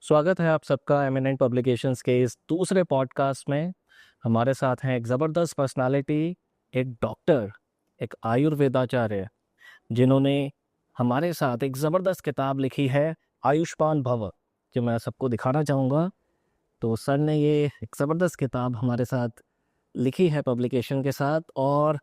स्वागत है आप सबका एमिनेंट पब्लिकेशंस के इस दूसरे पॉडकास्ट में। हमारे साथ हैं एक ज़बरदस्त पर्सनालिटी, एक डॉक्टर, एक आयुर्वेदाचार्य, जिन्होंने हमारे साथ एक ज़बरदस्त किताब लिखी है आयुष्मान भव, जो मैं सबको दिखाना चाहूँगा। तो सर ने ये एक ज़बरदस्त किताब हमारे साथ लिखी है पब्लिकेशन के साथ, और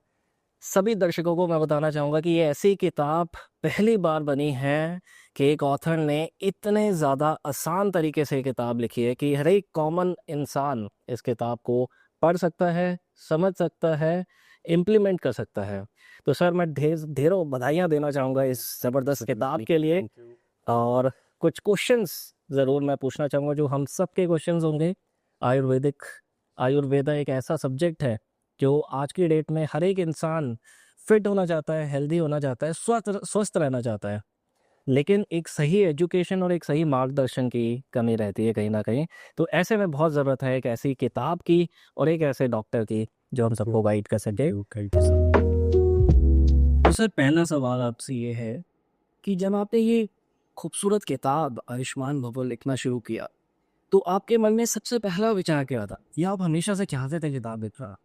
सभी दर्शकों को मैं बताना चाहूँगा कि ये ऐसी किताब पहली बार बनी है कि एक ऑथर ने इतने ज़्यादा आसान तरीके से किताब लिखी है कि हर एक कॉमन इंसान इस किताब को पढ़ सकता है, समझ सकता है, इम्प्लीमेंट कर सकता है। तो सर मैं ढेरों बधाइयाँ देना चाहूँगा इस ज़बरदस्त किताब के लिए। और कुछ क्वेश्चंस ज़रूर मैं पूछना चाहूँगा जो हम सबके क्वेश्चंस होंगे। आयुर्वेदिक आयुर्वेदा एक ऐसा सब्जेक्ट है जो आज की डेट में हर एक इंसान फिट होना चाहता है, हेल्दी होना चाहता है, स्वस्थ स्वस्थ रहना चाहता है। लेकिन एक सही एजुकेशन और एक सही मार्गदर्शन की कमी रहती है कहीं न कहीं। तो ऐसे में बहुत ज़रूरत है एक ऐसी किताब की और एक ऐसे डॉक्टर की जो हम सबको गाइड कर सके। तो सर पहला सवाल आपसे ये है कि जब आपने ये खूबसूरत किताब आयुष्मान भव लिखना शुरू किया, तो आपके मन में सबसे पहला विचार क्या था? या आप हमेशा से चाहते थे किताब लिखना?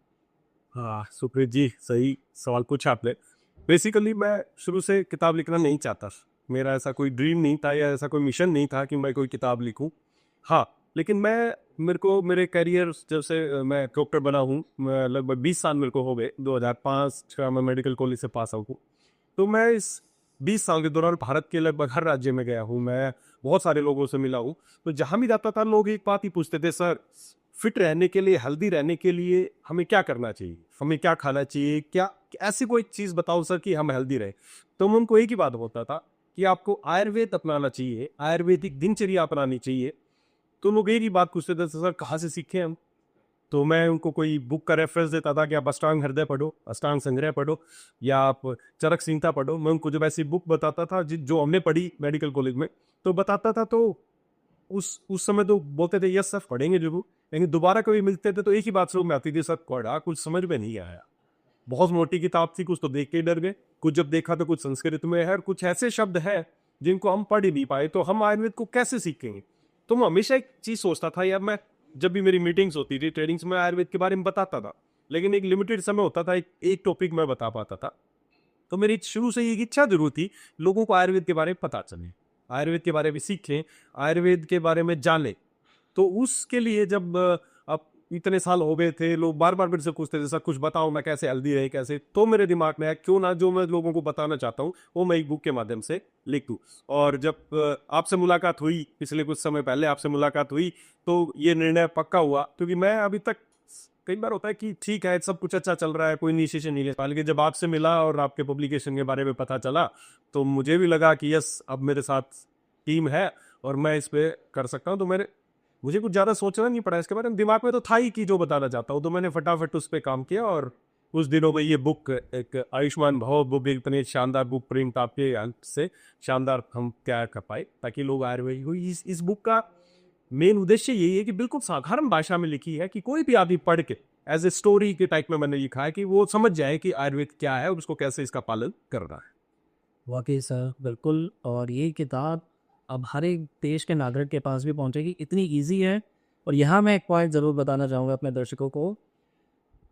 हाँ, सुप्रीत जी, सही सवाल पूछा आपने। बेसिकली मैं शुरू से किताब लिखना नहीं चाहता। मेरा ऐसा कोई ड्रीम नहीं था या ऐसा कोई मिशन नहीं था कि मैं कोई किताब लिखूँ। हाँ, लेकिन मेरे को मेरे करियर जब से मैं डॉक्टर बना हूँ, मैं लगभग 20 साल मेरे को हो गए। 2005 का मैं मेडिकल कॉलेज से पास आउट हूँ। तो मैं इस 20 साल के दौरान भारत के लगभग हर राज्य में गया हूँ। मैं बहुत सारे लोगों से मिला हूँ। तो जहाँ भी जाता था लोग एक बात ही पूछते थे, सर फिट रहने के लिए, हेल्दी रहने के लिए हमें क्या करना चाहिए, हमें क्या खाना चाहिए, क्या ऐसी कोई चीज़ बताओ सर कि हम हेल्दी रहे। तो मैं उनको एक ही बात बोलता था कि आपको आयुर्वेद अपनाना चाहिए, आयुर्वेदिक दिनचर्या अपनानी चाहिए। तो लोग एक ही बात पूछते थे, सर कहाँ से सीखे हम। तो मैं उनको कोई बुक का रेफरेंस देता था कि आप अष्टांग हृदय पढ़ो, अष्टांग संग्रह पढ़ो, या आप चरक संहिता पढ़ो। मैं उनको जब ऐसी बुक बताता था जो हमने पढ़ी मेडिकल कॉलेज में, तो बताता था, तो उस समय तो बोलते थे यस सर पढ़ेंगे जरूर। लेकिन दोबारा कभी मिलते थे तो एक ही बात समझ में आती थी, सर पढ़ा कुछ समझ में नहीं आया। बहुत मोटी किताब थी, कुछ तो देख के ही डर गए। कुछ जब देखा तो कुछ संस्कृत में है और कुछ ऐसे शब्द हैं जिनको हम पढ़ ही नहीं पाए, तो हम आयुर्वेद को कैसे सीखेंगे। तो मैं हमेशा एक चीज सोचता था यार, मैं जब भी मेरी मीटिंग्स होती थी, ट्रेनिंग्स में, आयुर्वेद के बारे में बताता था, लेकिन एक लिमिटेड समय होता था, एक टॉपिक मैं बता पाता था। तो मेरी शुरू से ये इच्छा जरूर थी लोगों को आयुर्वेद के बारे में पता चले, आयुर्वेद के बारे में सीखें, आयुर्वेद के बारे में जाने। तो उसके लिए जब अब इतने साल हो गए थे, लोग बार बार मेरे से पूछते थे, सर कुछ बताओ मैं कैसे हेल्दी रहे कैसे। तो मेरे दिमाग में आया क्यों ना जो मैं लोगों को बताना चाहता हूँ वो मैं एक बुक के माध्यम से लिख दूँ। और जब आपसे मुलाकात हुई, पिछले कुछ समय पहले आपसे मुलाकात हुई, तो ये निर्णय पक्का हुआ। क्योंकि मैं अभी तक, कई बार होता है कि ठीक है सब कुछ अच्छा चल रहा है, कोई इनिशिएशन नहीं ले पा, लेकिन जब आपसे मिला और आपके पब्लिकेशन के बारे में पता चला, तो मुझे भी लगा कि यस अब मेरे साथ टीम है और मैं इस पे कर सकता हूँ। तो मुझे कुछ ज़्यादा सोचना नहीं पड़ा इसके बारे में, दिमाग में तो था ही कि जो बताना चाहता हूँ। तो मैंने फटाफट उस पर काम किया और कुछ दिनों में ये बुक, एक आयुष्मान भव बुक, इतने शानदार बुक प्रिंट आपके हेल्प से शानदार हम तैयार कर पाए, ताकि लोग आयुर्वेद को, इस बुक का मेन उद्देश्य यही है कि बिल्कुल साधारण भाषा में लिखी है कि कोई भी आदमी पढ़ के एज ए स्टोरी के टाइप में मैंने लिखा है कि वो समझ जाए कि आयुर्वेद क्या है और उसको कैसे इसका पालन करना है। वाकई सर, बिल्कुल। और ये किताब अब हर एक देश के नागरिक के पास भी पहुंचेगी, इतनी इजी है। और यहाँ मैं एक पॉइंट ज़रूर बताना चाहूँगा अपने दर्शकों को।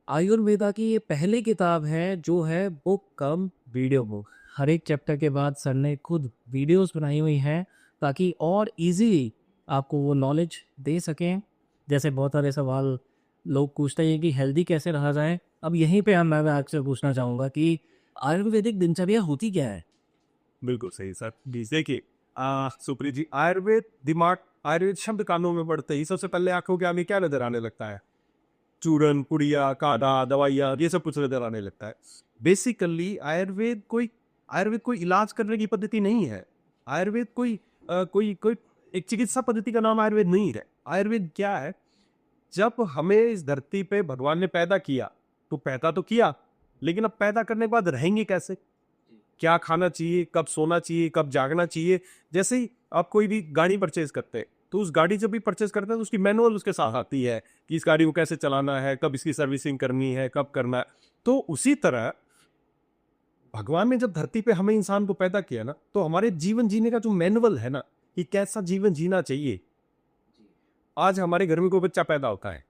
आयुर्वेदा की ये पहली किताब है जो है बुक कम वीडियो बुक। हर एक चैप्टर के बाद सर ने खुद वीडियोस बनाई हुई हैं ताकि और इजीली आपको वो नॉलेज दे सकें। जैसे बहुत सारे सवाल लोग पूछते हैं कि हेल्दी कैसे रहा जाए। अब यहीं पे मैं आपसे पूछना चाहूँगा कि आयुर्वेदिक दिनचर्या होती क्या है? बिल्कुल सही सर जी। देखिए सुप्रीत जी, आयुर्वेद दिमाग, आयुर्वेद शब्द कानों में पड़ते ही सबसे पहले आंखों के आगे क्या नजर आने लगता है? चूरन, पुड़िया, काढ़ा, दवाइयाँ, ये सब कुछ नजर आने लगता है। बेसिकली आयुर्वेद कोई इलाज करने की पद्धति नहीं है। आयुर्वेद कोई कोई कोई एक चिकित्सा पद्धति का नाम आयुर्वेद नहीं है। आयुर्वेद क्या है? जब हमें इस धरती पे भगवान ने पैदा किया, तो पैदा तो किया, लेकिन अब पैदा करने के बाद रहेंगे कैसे? क्या खाना चाहिए, कब सोना चाहिए, कब जागना चाहिए। जैसे ही आप कोई भी गाड़ी परचेज करते हैं, तो उस गाड़ी जब भी परचेज करते हैं तो उसकी मैनुअल उसके साथ आती है कि इस गाड़ी को कैसे चलाना है, कब इसकी सर्विसिंग करनी है, कब करना है। तो उसी तरह भगवान ने जब धरती पे हमें इंसान को पैदा किया ना, तो हमारे जीवन जीने का जो मैनुअल है ना, कि कैसा जीवन जीना चाहिए, आज हमारे घर में कोई बच्चा पैदा होता है,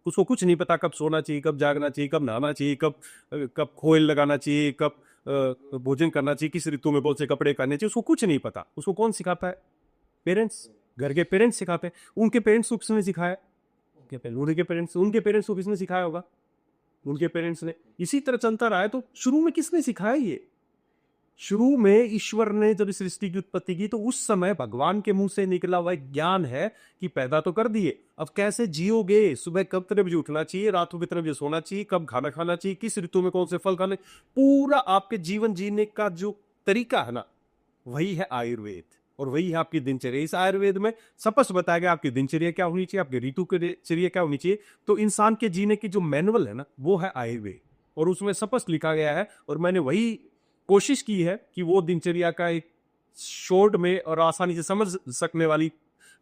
उसको कुछ नहीं पता कब सोना चाहिए, कब जागना चाहिए, कब नहाना चाहिए, कब कब खोल लगाना चाहिए, कब भोजन करना चाहिए, किस ऋतु में कौन से कपड़े पहनने चाहिए, उसको कुछ नहीं पता। उसको कौन सिखाता है? पेरेंट्स, घर के पेरेंट्स सिखाते हैं। उनके पेरेंट्स को किसने सिखाया? उनके पेरेंट्स को किसने सिखाया होगा? उनके पेरेंट्स ने। इसी तरह चलता रहा है। तो शुरू में किसने सिखाया ये? शुरू में ईश्वर ने जब इस सृष्टि की उत्पत्ति की तो उस समय भगवान के मुंह से निकला हुआ एक ज्ञान है कि पैदा तो कर दिए, अब कैसे जियोगे, सुबह कब कितने बजे उठना चाहिए, रात को कितने बजे सोना चाहिए, कब खाना खाना चाहिए, किस ऋतु में कौन से फल खाने, पूरा आपके जीवन जीने का जो तरीका है ना, वही है आयुर्वेद और वही है आपकी दिनचर्या। इस आयुर्वेद में स्पष्ट बताया गया आपकी दिनचर्या क्या होनी चाहिए, आपकी ऋतु की दिनचर्या क्या होनी चाहिए। तो इंसान के जीने की जो मैनुअल है ना, वो है आयुर्वेद और उसमें स्पष्ट लिखा गया है। और मैंने वही कोशिश की है कि वो दिनचर्या का एक शॉर्ट में और आसानी से समझ सकने वाली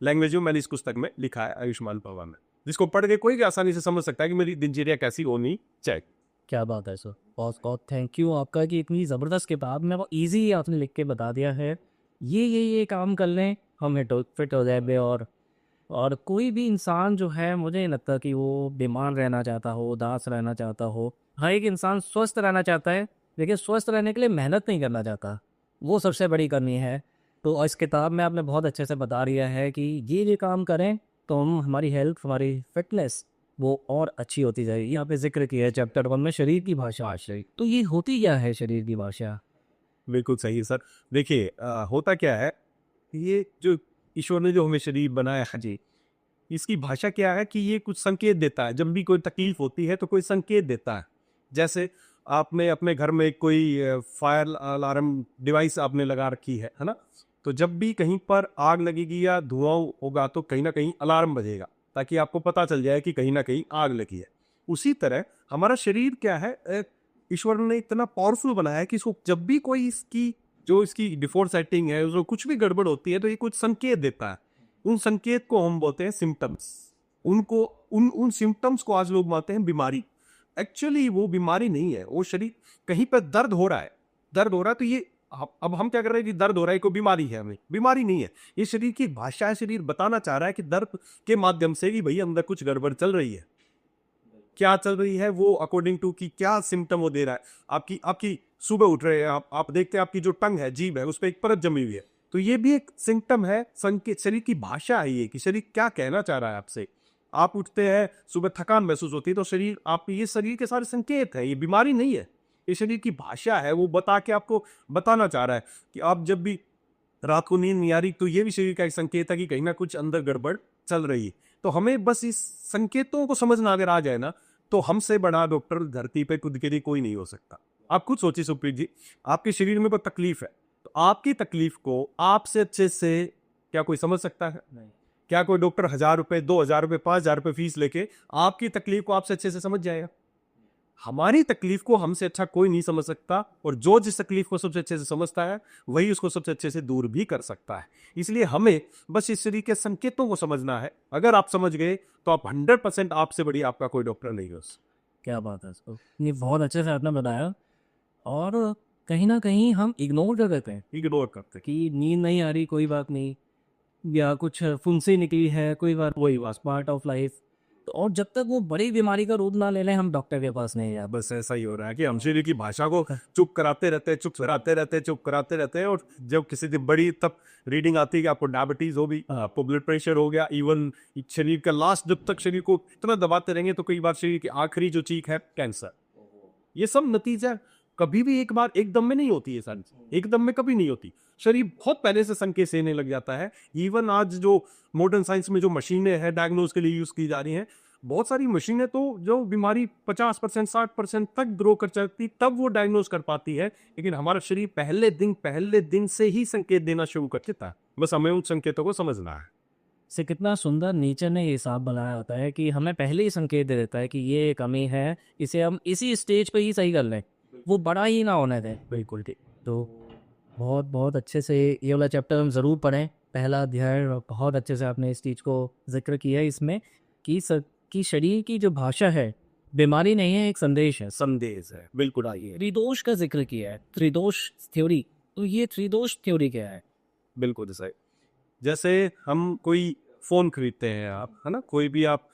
लैंग्वेज में मैंने इस पुस्तक में लिखा है आयुष्मान भवा में, जिसको पढ़ के कोई भी आसानी से समझ सकता है कि मेरी दिनचर्या कैसी होनी चाहिए। क्या बात है सर, बहुत बहुत थैंक यू आपका कि इतनी ज़बरदस्त किताब में वो इजी आपने लिख के बता दिया है। ये काम कर लें हम फिट हो जाए। और कोई भी इंसान जो है, मुझे नहीं लगता कि वो बीमार रहना चाहता हो, उदास रहना चाहता हो। हर एक इंसान स्वस्थ रहना चाहता है, लेकिन स्वस्थ रहने के लिए मेहनत नहीं करना चाहता, वो सबसे बड़ी कमी है। तो इस किताब में आपने बहुत अच्छे से बता दिया है कि ये काम करें तो हम हमारी हेल्थ, हमारी फिटनेस वो और अच्छी होती जाएगी। यहाँ पे जिक्र किया है चैप्टर 1 में शरीर की भाषा। तो ये होती क्या है शरीर की भाषा? बिल्कुल सही है सर। देखिए होता क्या है, ये जो ईश्वर ने जो हमें शरीर बनाया है जी, इसकी भाषा क्या है कि ये कुछ संकेत देता है। जब भी कोई तकलीफ होती है तो कोई संकेत देता है। जैसे आपने अपने घर में कोई फायर अलार्म डिवाइस आपने लगा रखी है ना? तो जब भी कहीं पर आग लगेगी या धुआं होगा तो कहीं ना कहीं अलार्म बजेगा, ताकि आपको पता चल जाए कि कहीं ना कहीं आग लगी है। उसी तरह हमारा शरीर क्या है, ईश्वर ने इतना पावरफुल बनाया है कि इसको जब भी कोई इसकी डिफॉल्ट सेटिंग है उसमें कुछ भी गड़बड़ होती है तो ये कुछ संकेत देता है। उन संकेत को हम बोलते हैं सिम्टम्स। उनको उन उन सिम्टम्स को आज लोग मानते हैं बीमारी। एक्चुअली वो बीमारी नहीं है, वो शरीर कहीं पर दर्द हो रहा है तो ये अब हम क्या कर रहे हैं कि दर्द हो रहा है, कोई बीमारी है। हमें बीमारी नहीं है, ये शरीर की एक भाषा है। शरीर बताना चाह रहा है कि दर्द के माध्यम से भी भाई अंदर कुछ गड़बड़ चल रही है। क्या चल रही है वो अकॉर्डिंग टू कि क्या सिम्टम वो दे रहा है। आपकी सुबह उठ रहे हैं, आप देखते हैं आपकी जो टंग है, जीभ है, उस पर एक परत जमी हुई है, तो ये भी एक सिम्टम है, संकेत, शरीर की भाषा है ये कि शरीर क्या कहना चाह रहा है आपसे। आप उठते हैं, सुबह थकान महसूस होती है, तो ये शरीर के सारे संकेत है, ये बीमारी नहीं है, ये शरीर की भाषा है। वो बता के आपको बताना चाह रहा है कि आप जब भी रात को नींद नहीं आ रही, तो ये भी शरीर का एक संकेत है कि कहीं ना कुछ अंदर गड़बड़ चल रही है। तो हमें बस इस संकेतों को समझना अगर आ जाए ना, तो हमसे बड़ा डॉक्टर धरती पे खुद के लिए कोई नहीं हो सकता। आप खुद सोचिए सुप्रीत जी, आपके शरीर में कोई तकलीफ है, तो आपकी तकलीफ को आपसे अच्छे से क्या कोई समझ सकता है? नहीं। क्या कोई डॉक्टर 1,000 रुपए, 2,000 रुपए, 5,000 रुपए फीस लेके आपकी तकलीफ को आपसे अच्छे से समझ जाएगा? हमारी तकलीफ को हमसे अच्छा कोई नहीं समझ सकता, और जो जिस तकलीफ को सबसे अच्छे से समझता है वही उसको सबसे अच्छे से दूर भी कर सकता है। इसलिए हमें बस इस शरीर के संकेतों को समझना है। अगर आप समझ गए तो आप 100% आपसे बड़ी आपका कोई डॉक्टर नहीं हो। क्या बात है सर, ये बहुत अच्छे से आपने बताया। और कहीं ना कहीं हम इग्नोर कर देते हैं इग्नोर करते कि नींद नहीं आ रही, कोई बात नहीं, या कुछ फुंसी निकली है, कोई बात, वही बात, पार्ट ऑफ लाइफ। तो और जब तक वो बड़ी बीमारी का रूप ना ले लें, हम डॉक्टर के पास नहीं जाते। बस ऐसा ही हो रहा है कि हम शरीर की भाषा को चुप कराते रहते हैं, चुप कराते रहते हैं। और जब किसी दिन बड़ी तब रीडिंग आती है कि आपको डायबिटीज हो गई, आपको ब्लड प्रेशर हो गया, इवन शरीर का लास्ट, जब तक शरीर को इतना दबाते रहेंगे तो कई बार शरीर की आखिरी जो चीख है कैंसर। ये सब नतीजा कभी भी एक बार एकदम में नहीं होती है सर, एकदम में कभी नहीं होती। शरीर बहुत पहले से संकेत देने लग जाता है। इवन आज जो मॉडर्न साइंस में जो मशीनें हैं डायग्नोज के लिए यूज की जा रही हैं, बहुत सारी मशीनें तो जो बीमारी 50% 60% तक ग्रो कर जाती तब वो डायग्नोज कर पाती है। लेकिन हमारा शरीर पहले दिन से ही संकेत देना शुरू कर देता है, बस हमें उन संकेतों को समझना है। से कितना सुंदर नेचर ने ये हिसाब बनाया होता है कि हमें पहले ही संकेत दे देता है कि ये कमी है, इसे हम इसी स्टेज पे ही सही कर लें, वो बड़ा ही ना होने दें। बिल्कुल ठीक। तो बहुत बहुत अच्छे से ये वाला चैप्टर हम ज़रूर पढ़ें, पहला अध्याय। और बहुत अच्छे से आपने इस चीज़ को जिक्र किया है इसमें कि शरीर की जो भाषा है बीमारी नहीं है, एक संदेश है। संदेश है, बिल्कुल। आइए, त्रिदोष का जिक्र किया है, त्रिदोष थ्योरी। तो ये त्रिदोष थ्योरी क्या है? बिल्कुल सही। जैसे हम कोई फ़ोन खरीदते हैं आप, है ना? कोई भी आप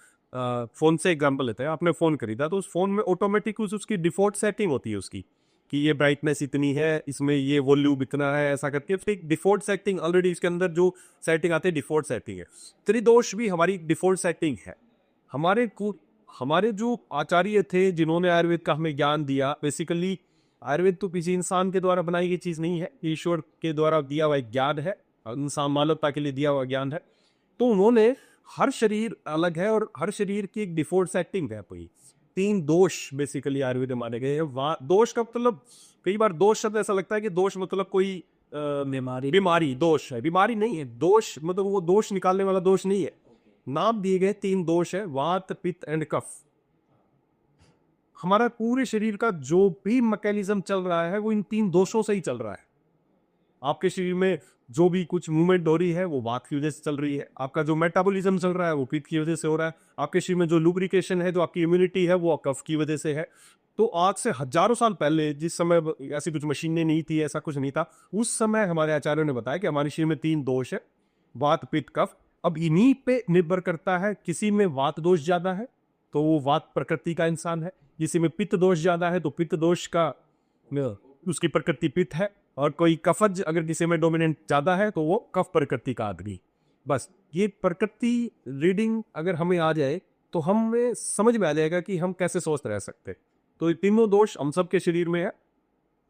फ़ोन से एग्ज़ाम्पल लेते हैं, आपने फ़ोन खरीदा तो उस फ़ोन में ऑटोमेटिक उसकी डिफ़ॉल्ट सेटिंग होती है उसकी, कि ये ब्राइटनेस इतनी है, इसमें ये वॉल्यूम इतना है, ऐसा करके फिर एक डिफ़ॉल्ट सेटिंग ऑलरेडी इसके अंदर जो सेटिंग आती है डिफ़ॉल्ट सेटिंग है। त्रिदोष भी हमारी डिफ़ॉल्ट सेटिंग है। हमारे जो आचार्य थे जिन्होंने आयुर्वेद का हमें ज्ञान दिया, बेसिकली आयुर्वेद तो किसी इंसान के द्वारा बनाई गई चीज़ नहीं है, ईश्वर के द्वारा दिया हुआ एक ज्ञान है, इंसान मानवता के लिए दिया हुआ ज्ञान है। तो उन्होंने हर शरीर अलग है और हर शरीर की एक डिफॉल्ट सेटिंग है कोई। 3 दोष बेसिकली आयुर्वेद में माने गए हैं। वहाँ दोष का मतलब, कई बार दोष शब्द ऐसा लगता है कि दोष मतलब कोई बीमारी दोष है, बीमारी नहीं है। दोष मतलब वो दोष निकालने वाला दोष नहीं है। नाम दिए गए 3 दोष है, वात, पित्त एंड कफ। हमारा पूरे शरीर का जो भी मैकेनिज्म चल रहा है वो इन 3 दोषों से ही चल रहा है। आपके शरीर में जो भी कुछ मूवमेंट हो रही है वो वात की वजह से चल रही है, आपका जो मेटाबॉलिज्म चल रहा है वो पित्त की वजह से हो रहा है, आपके शरीर में जो लुब्रिकेशन है, जो आपकी इम्यूनिटी है, वो कफ की वजह से है। तो आज से हजारों साल पहले, जिस समय ऐसी कुछ मशीनें नहीं थी, ऐसा कुछ नहीं था, उस समय हमारे आचार्यों ने बताया कि हमारे शरीर में 3 दोष है, वात, पित्त, कफ। अब इन्हीं पे निर्भर करता है, किसी में वात दोष ज्यादा है तो वो वात प्रकृति का इंसान है, किसी में पित्त दोष ज्यादा है तो पित्त दोष का उसकी प्रकृति पित्त है, और कोई कफज अगर किसी में डोमिनेंट ज्यादा है तो वो कफ प्रकृति का आदमी। बस ये प्रकृति रीडिंग अगर हमें आ जाए तो हमें समझ में आ जाएगा कि हम कैसे स्वस्थ रह सकते। तो ये तीनों दोष हम सब के शरीर में है,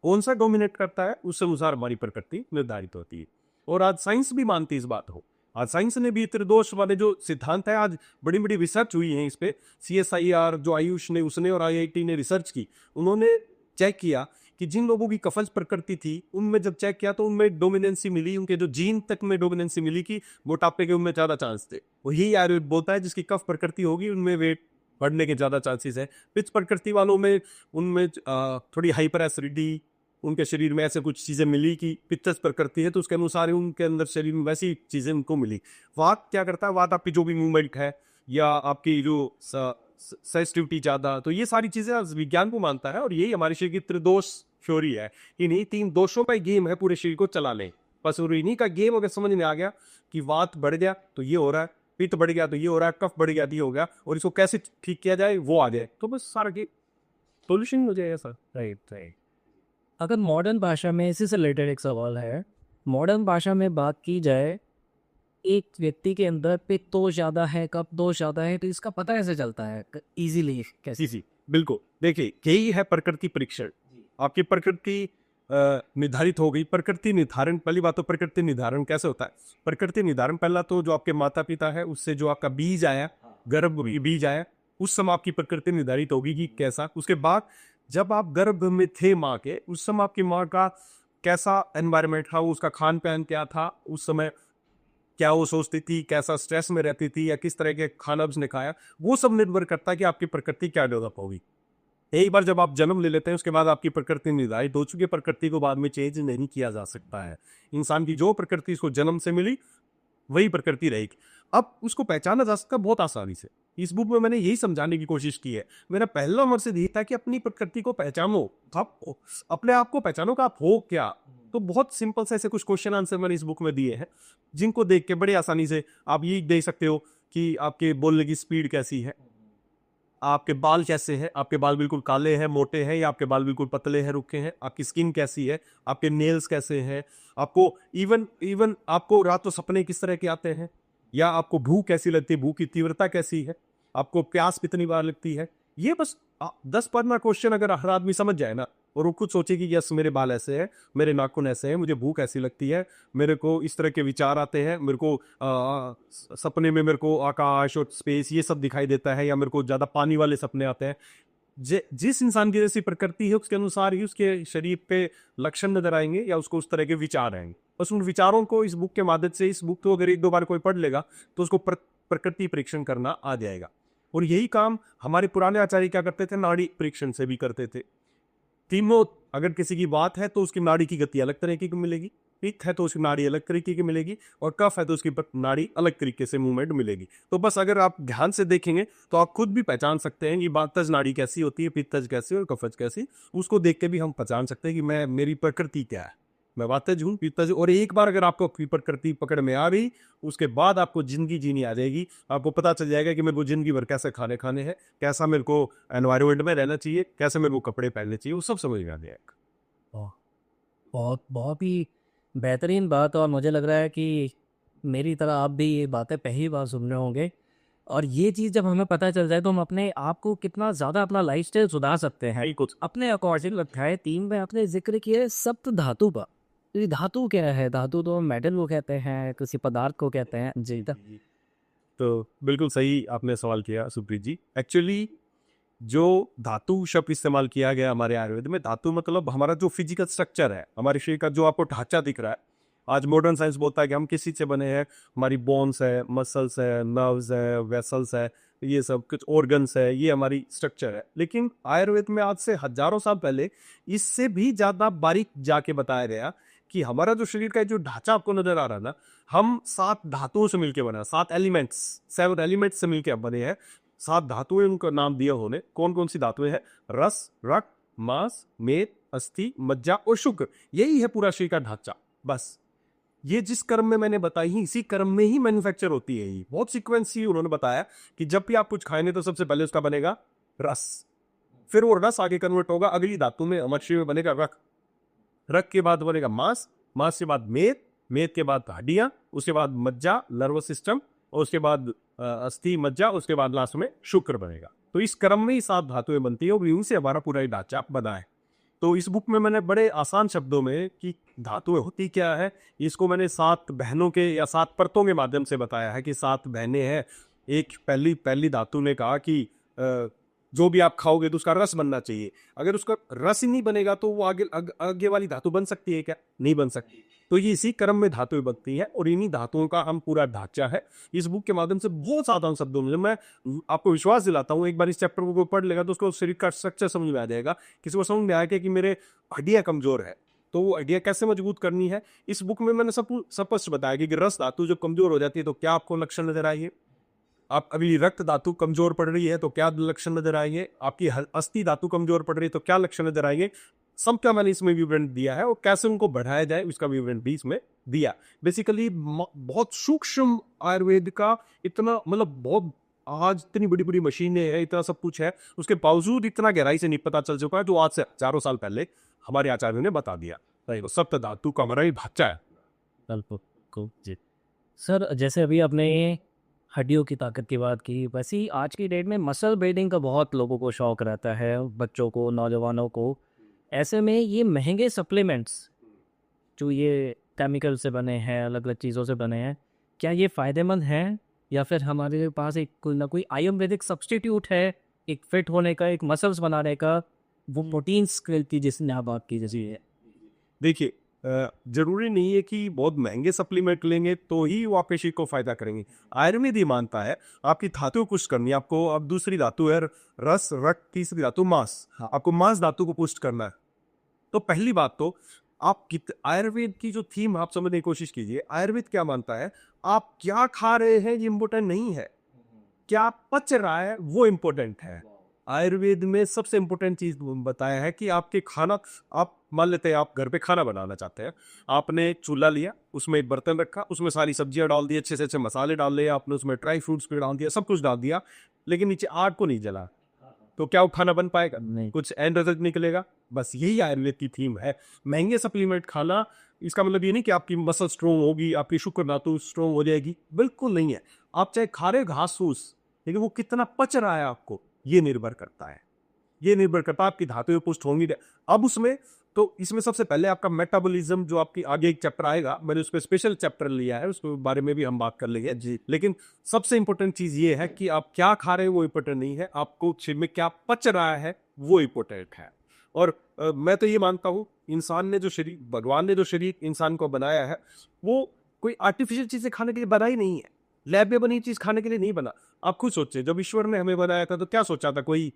कौन सा डोमिनेट करता है उससे अनुसार हमारी प्रकृति निर्धारित होती है। और आज साइंस भी मानती है इस बात को। आज साइंस ने भी त्रिदोष वाले जो सिद्धांत है, आज बड़ी बड़ी रिसर्च हुई है इस पे। CSIR जो आयुष ने, उसने और IIT ने रिसर्च की, उन्होंने चेक किया कि जिन लोगों की कफज प्रकृति थी उनमें जब चेक किया तो उनमें डोमिनेंसी मिली, उनके जो जीन तक में डोमिनेंसी मिली कि मोटापे के उनमें ज्यादा चांस थे। वही आयुर्वेद बोलता है जिसकी कफ प्रकृति होगी उनमें वेट बढ़ने के ज्यादा चांसेस है। पित्त प्रकृति वालों में उनमें थोड़ी हाइपर एसिडिटी, उनके शरीर में ऐसे कुछ चीजें मिली कि पित्तज प्रकृति है तो उसके अनुसार ही उनके अंदर शरीर में वैसी चीजें उनको मिली। वात क्या करता है, वात आपकी जो भी मूवमेंट है या आपकी जो सेंसिटिविटी ज्यादा, तो ये सारी चीजें विज्ञान को मानता है। और यही हमारे शरीर की त्रिदोष थ्योरी है, इन्हीं 3 दोषों का गेम है पूरे शरीर को चला लें। बस और इन्हीं का गेम अगर समझ में आ गया कि वात बढ़ गया तो ये हो रहा है, पित्त बढ़ गया तो ये हो रहा है, कफ बढ़ गया तो ये हो गया, और इसको कैसे ठीक किया जाए वो आ जाए, तो बस सारा गेम सोल्यूशन हो जाएगा सर। Right right. अगर मॉडर्न भाषा में, इसी से रिलेटेड एक सवाल है, मॉडर्न भाषा में बात की जाए, एक व्यक्ति के अंदर पित्त दोष ज़्यादा है, कफ दोष ज़्यादा है, तो इसका पता कैसे चलता है इजीली कैसे? जी बिल्कुल। देखिए यही है प्रकृति परीक्षण। आपकी प्रकृति निर्धारित हो गई। प्रकृति निर्धारण, पहली बात तो प्रकृति निर्धारण कैसे होता है? प्रकृति निर्धारण पहला तो जो आपके माता पिता है उससे जो आपका बीज आया, गर्भ बीज आया, उस समय आपकी प्रकृति निर्धारित होगी कि कैसा। उसके बाद जब आप गर्भ में थे माँ के, उस समय आपकी माँ का कैसा एनवायरनमेंट था, उसका खान पान क्या था, उस समय क्या वो सोचती थी, कैसा स्ट्रेस में रहती थी, या किस तरह के खाना उसने खाया, वो सब निर्भर करता है कि आपकी प्रकृति क्या डेवलप होगी। एक बार जब आप जन्म ले लेते हैं उसके बाद आपकी प्रकृति निर्धारित हो चुकी है। प्रकृति को बाद में चेंज नहीं किया जा सकता है। इंसान की जो प्रकृति इसको जन्म से मिली वही प्रकृति रहेगी। अब उसको पहचाना जा सकता है बहुत आसानी से। इस बुक में मैंने यही समझाने की कोशिश की है। मेरा पहला मकसद यही था कि अपनी प्रकृति को पहचानो, आप अपने आप को पहचानो कि आप हो क्या। तो बहुत सिंपल से ऐसे कुछ क्वेश्चन आंसर मैंने इस बुक में दिए हैं, जिनको देख के बड़े आसानी से आप ये देख सकते हो कि आपके बोलने की स्पीड कैसी है, आपके बाल कैसे हैं, आपके बाल बिल्कुल काले हैं, मोटे हैं, या आपके बाल बिल्कुल पतले हैं, रुखे हैं, आपकी स्किन कैसी है, आपके नेल्स कैसे हैं, आपको इवन आपको रात को सपने किस तरह के आते हैं, या आपको भूख कैसी लगती है, भूख की तीव्रता कैसी है, आपको प्यास कितनी बार लगती है। ये बस 10-15 क्वेश्चन अगर हर आदमी समझ जाए ना, और वो खुद सोचे कि यस मेरे बाल ऐसे हैं, मेरे नाखून ऐसे हैं, मुझे भूख ऐसी लगती है, मेरे को इस तरह के विचार आते हैं, मेरे को सपने में मेरे को आकाश और स्पेस ये सब दिखाई देता है, या मेरे को ज़्यादा पानी वाले सपने आते हैं। जिस इंसान की जैसी प्रकृति है उसके अनुसार ही उसके शरीर पे लक्षण नजर आएंगे, या उसको उस तरह के विचार आएंगे। बस उन विचारों को इस बुक के माध्यम से, इस बुक को अगर 1-2 बार कोई पढ़ लेगा तो उसको प्रकृति परीक्षण करना आ जाएगा। और यही काम हमारे पुराने आचार्य क्या करते थे, नाड़ी परीक्षण से भी करते थे। तीनों, अगर किसी की बात है तो उसकी नाड़ी की गति अलग तरीके की मिलेगी, पित्त है तो उसकी नाड़ी अलग तरीके की मिलेगी, और कफ है तो उसकी नाड़ी अलग तरीके से मूवमेंट मिलेगी। तो बस अगर आप ध्यान से देखेंगे तो आप खुद भी पहचान सकते हैं कि वातज नाड़ी कैसी होती है, पित्तज कैसी और कफज कैसी। उसको देख के भी हम पहचान सकते हैं कि मेरी प्रकृति क्या है। मैं वातेज हूँ, पित्तज, और एक बार अगर आपको प्रकृति पकड़ में आ गई, उसके बाद आपको जिंदगी जीनी आ जाएगी। आपको पता चल जाएगा कि मेरे को जिंदगी भर कैसे खाने खाने हैं, कैसा मेरे को एनवायरनमेंट में रहना चाहिए, कैसे मेरे को कपड़े पहनने चाहिए, वो सब समझ में आ जाएगा। वाह! बहुत बहुत ही बेहतरीन बात, और मुझे लग रहा है कि मेरी तरह आप भी ये बातें पहली बार सुन रहे होंगे। और ये चीज़ जब हमें पता चल जाए तो हम अपने आप को कितना ज़्यादा अपना लाइफ़स्टाइल सुधार सकते हैं। बिल्कुल। अपने अकॉर्डिंग अध्याय 3 में आपने ज़िक्र किया है सप्त धातु का। ये धातु क्या है? धातु तो मेटल को कहते हैं, किसी पदार्थ को कहते हैं। जी। तो बिल्कुल सही आपने सवाल किया सुप्रीत जी। एक्चुअली जो धातु शब्द इस्तेमाल किया गया हमारे आयुर्वेद में, धातु मतलब हमारा जो फिजिकल स्ट्रक्चर है, हमारे शरीर का जो आपको ढांचा दिख रहा है। आज मॉडर्न साइंस बोलता है कि हम किस चीज से बने हैं, हमारी बोन्स है, मसल्स है, नर्व्स है, वेसल्स है, ये सब कुछ ऑर्गन्स है, ये हमारी स्ट्रक्चर है। लेकिन आयुर्वेद में आज से हजारों साल पहले इससे भी ज्यादा बारीक जाके बताया गया कि हमारा जो शरीर का जो ढांचा आपको नजर आ रहा है ना, हम 7 धातुओं से मिलकर बना, 7 एलिमेंट्स, 7 एलिमेंट्स से मिलकर बने हैं। 7 धातुएं उनका नाम दिया उन्होंने। कौन कौन सी धातुएं हैं? रस, रक्त, मांस, मेद, अस्थि, मज्जा और शुक्र। यही है पूरा शरीर का ढांचा। बस ये जिस क्रम में मैंने बताई है, इसी क्रम में ही मैन्युफैक्चर होती है। ये बहुत सीक्वेंस ही उन्होंने बताया कि जब भी आप कुछ खाएंगे तो सबसे पहले उसका बनेगा रस, फिर वो रस आगे कन्वर्ट होगा अगली धातु में, हमारे शरीर में बनेगा रक्त, रक्त के बाद बनेगा मांस, मांस के बाद मेद, मेद के बाद हड्डियां, उसके बाद मज्जा नर्वस सिस्टम, और उसके बाद अस्थि, मज्जा, उसके बाद लास्ट में शुक्र बनेगा। तो इस क्रम में ही 7 धातुएं बनती है और यूं से हमारा पूरा ढांचा बना है। तो इस बुक में मैंने बड़े आसान शब्दों में कि धातुएं होती क्या है, इसको मैंने 7 बहनों के या 7 परतों के माध्यम से बताया है कि 7 बहनें हैं। एक पहली पहली धातु ने कहा कि जो भी आप खाओगे तो उसका रस बनना चाहिए। अगर उसका रस ही नहीं बनेगा तो वो आगे वाली धातु बन सकती है क्या? नहीं बन सकती। तो ये इसी क्रम में धातुएं बनती हैं और इन्हीं धातुओं का हम पूरा ढांचा है। इस बुक के माध्यम से बहुत साधारण शब्दों में मैं आपको विश्वास दिलाता हूँ, एक बार इस चैप्टर को पढ़ लेगा तो उसको शरीर का स्ट्रक्चर समझ में आ जाएगा। किसी को समझ में आएगा कि मेरे हड्डियां कमजोर है तो वो हड्डियां कैसे मजबूत करनी है। इस बुक में मैंने सब स्पष्ट बताया कि रस धातु जब कमजोर हो जाती है तो क्या आपको लक्षण नजर आएंगे। आप अभी रक्त धातु कमजोर पड़ रही है तो क्या लक्षण नजर आएंगे। आपकी अस्थि धातु कमजोर पड़ रही है तो क्या लक्षण नजर आएंगे। सबका मैंने इसमें विवरण दिया है और कैसे उनको बढ़ाया जाए उसका विवरण भी इसमें दिया। बेसिकली बहुत सूक्ष्म आयुर्वेद का, इतना मतलब बहुत, आज इतनी बड़ी बड़ी मशीनें हैं, इतना सब कुछ है, उसके बावजूद इतना गहराई से नहीं पता चल चुका है जो आज से हजारों साल पहले हमारे आचार्यों ने बता दिया। तो सप्त धातु का हमारा ही ढांचा है। बिल्कुल जी। सर, जैसे अभी आपने ये हड्डियों की ताकत की बात की, वैसे ही आज की डेट में मसल बिल्डिंग का बहुत लोगों को शौक रहता है, बच्चों को, नौजवानों को। ऐसे में ये महंगे सप्लीमेंट्स जो ये केमिकल से बने हैं, अलग अलग चीज़ों से बने हैं, क्या ये फ़ायदेमंद हैं, या फिर हमारे पास एक कोई ना कोई आयुर्वेदिक सब्स्टिट्यूट है एक फिट होने का, एक मसल्स बनाने का, वो प्रोटीन्स की जिसने आप बात की जैसी है? देखिए, जरूरी नहीं है कि बहुत महंगे सप्लीमेंट लेंगे तो ही वो आपके शरीर को फायदा करेंगे। आयुर्वेद ही मानता है आपकी धातु पुष्ट करनी है। आपको अब दूसरी धातु है रस, रक्त, तीसरी धातु मांस, आपको मांस धातु को पुष्ट करना है। तो पहली बात तो आप आयुर्वेद की जो थीम आप समझने की कोशिश कीजिए। आयुर्वेद क्या मानता है, आप क्या खा रहे हैं ये इंपॉर्टेंट नहीं है, क्या पच रहा है वो इंपॉर्टेंट है। आयुर्वेद में सबसे इंपॉर्टेंट चीज बताया है कि आपके खाना, आप मान लेते हैं आप घर पे खाना बनाना चाहते हैं, आपने चूल्हा लिया, उसमें एक बर्तन रखा, उसमें सारी सब्जियां डाल दी, अच्छे से अच्छे मसाले डाल लिए, आपने उसमें ड्राई फ्रूट्स भी डाल दिया, सब कुछ डाल दिया, लेकिन नीचे आग को नहीं जला, तो क्या वो खाना बन पाएगा? नहीं। कुछ एंड रिजल्ट निकलेगा। बस यही आयुर्वेद की थीम है। महंगे सप्लीमेंट खाना, इसका मतलब ये नहीं कि आपकी मसल स्ट्रोंग होगी, आपकी शुक्र धातु स्ट्रोंग हो जाएगी, बिल्कुल नहीं है। आप चाहे खा रहे घास फूस, लेकिन वो कितना पच रहा है आपको, ये निर्भर करता है। ये निर्भर करता है आपकी धातुएं पुष्ट होंगी। अब उसमें तो इसमें सबसे पहले आपका मेटाबॉलिज्म, जो आपकी आगे एक चैप्टर आएगा, मैंने उस पर स्पेशल चैप्टर लिया है, उसके बारे में भी हम बात कर लेंगे जी। लेकिन सबसे इंपॉर्टेंट चीज ये है कि आप क्या खा रहे हैं वो इंपॉर्टेंट नहीं है, आपको शरीर में क्या पच रहा है वो इंपॉर्टेंट है। और मैं तो ये मानता हूँ, इंसान ने जो शरीर, भगवान ने जो शरीर इंसान को बनाया है, वो कोई आर्टिफिशियल चीजें खाने के लिए बना ही नहीं है, लैब में बनी चीज खाने के लिए नहीं बना। आप खुद सोचिए, जब ईश्वर ने हमें बनाया था तो क्या सोचा था, कोई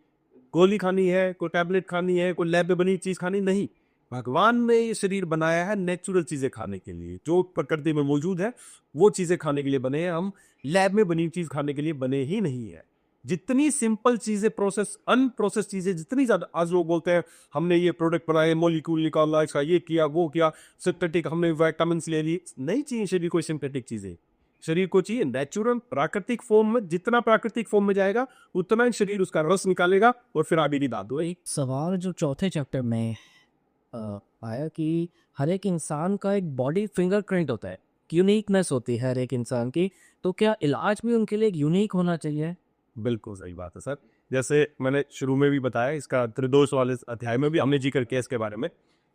गोली खानी है, कोई टैबलेट खानी है, कोई लैब में बनी चीज खानी? नहीं। भगवान ने ये शरीर बनाया है नेचुरल चीजें खाने के लिए, जो प्रकृति में मौजूद है वो चीजें खाने के लिए बने हैं। हम लैब में बनी चीज खाने के लिए बने ही नहीं है। जितनी सिंपल चीजें प्रोसेस अनप्रोसेस चीजें जितनी ज्यादा, आज लोग बोलते हैं हमने ये प्रोडक्ट बनाए, मॉलिक्यूल निकाला, इसका ये किया वो किया, सिंथेटिक हमने विटामिन ले ली। नहीं चाहिए शरीर को सिंथेटिक चीजें, शरीर को चाहिए नेचुरल प्राकृतिक फॉर्म में। जितना प्राकृतिक फॉर्म में जाएगा उतना ही शरीर उसका रस निकालेगा और फिर आगे नहीं दाद एक सवाल जो चौथे चैप्टर में आया कि हर एक इंसान का एक बॉडी फिंगरप्रिंट होता है, यूनिकनेस होती है हर एक इंसान की, तो क्या इलाज भी उनके लिए एक यूनिक होना चाहिए? बिल्कुल सही बात है सर। जैसे मैंने शुरू में भी बताया, इसका त्रिदोष वाले अध्याय में भी हमने जिक्र किया इसके बारे में,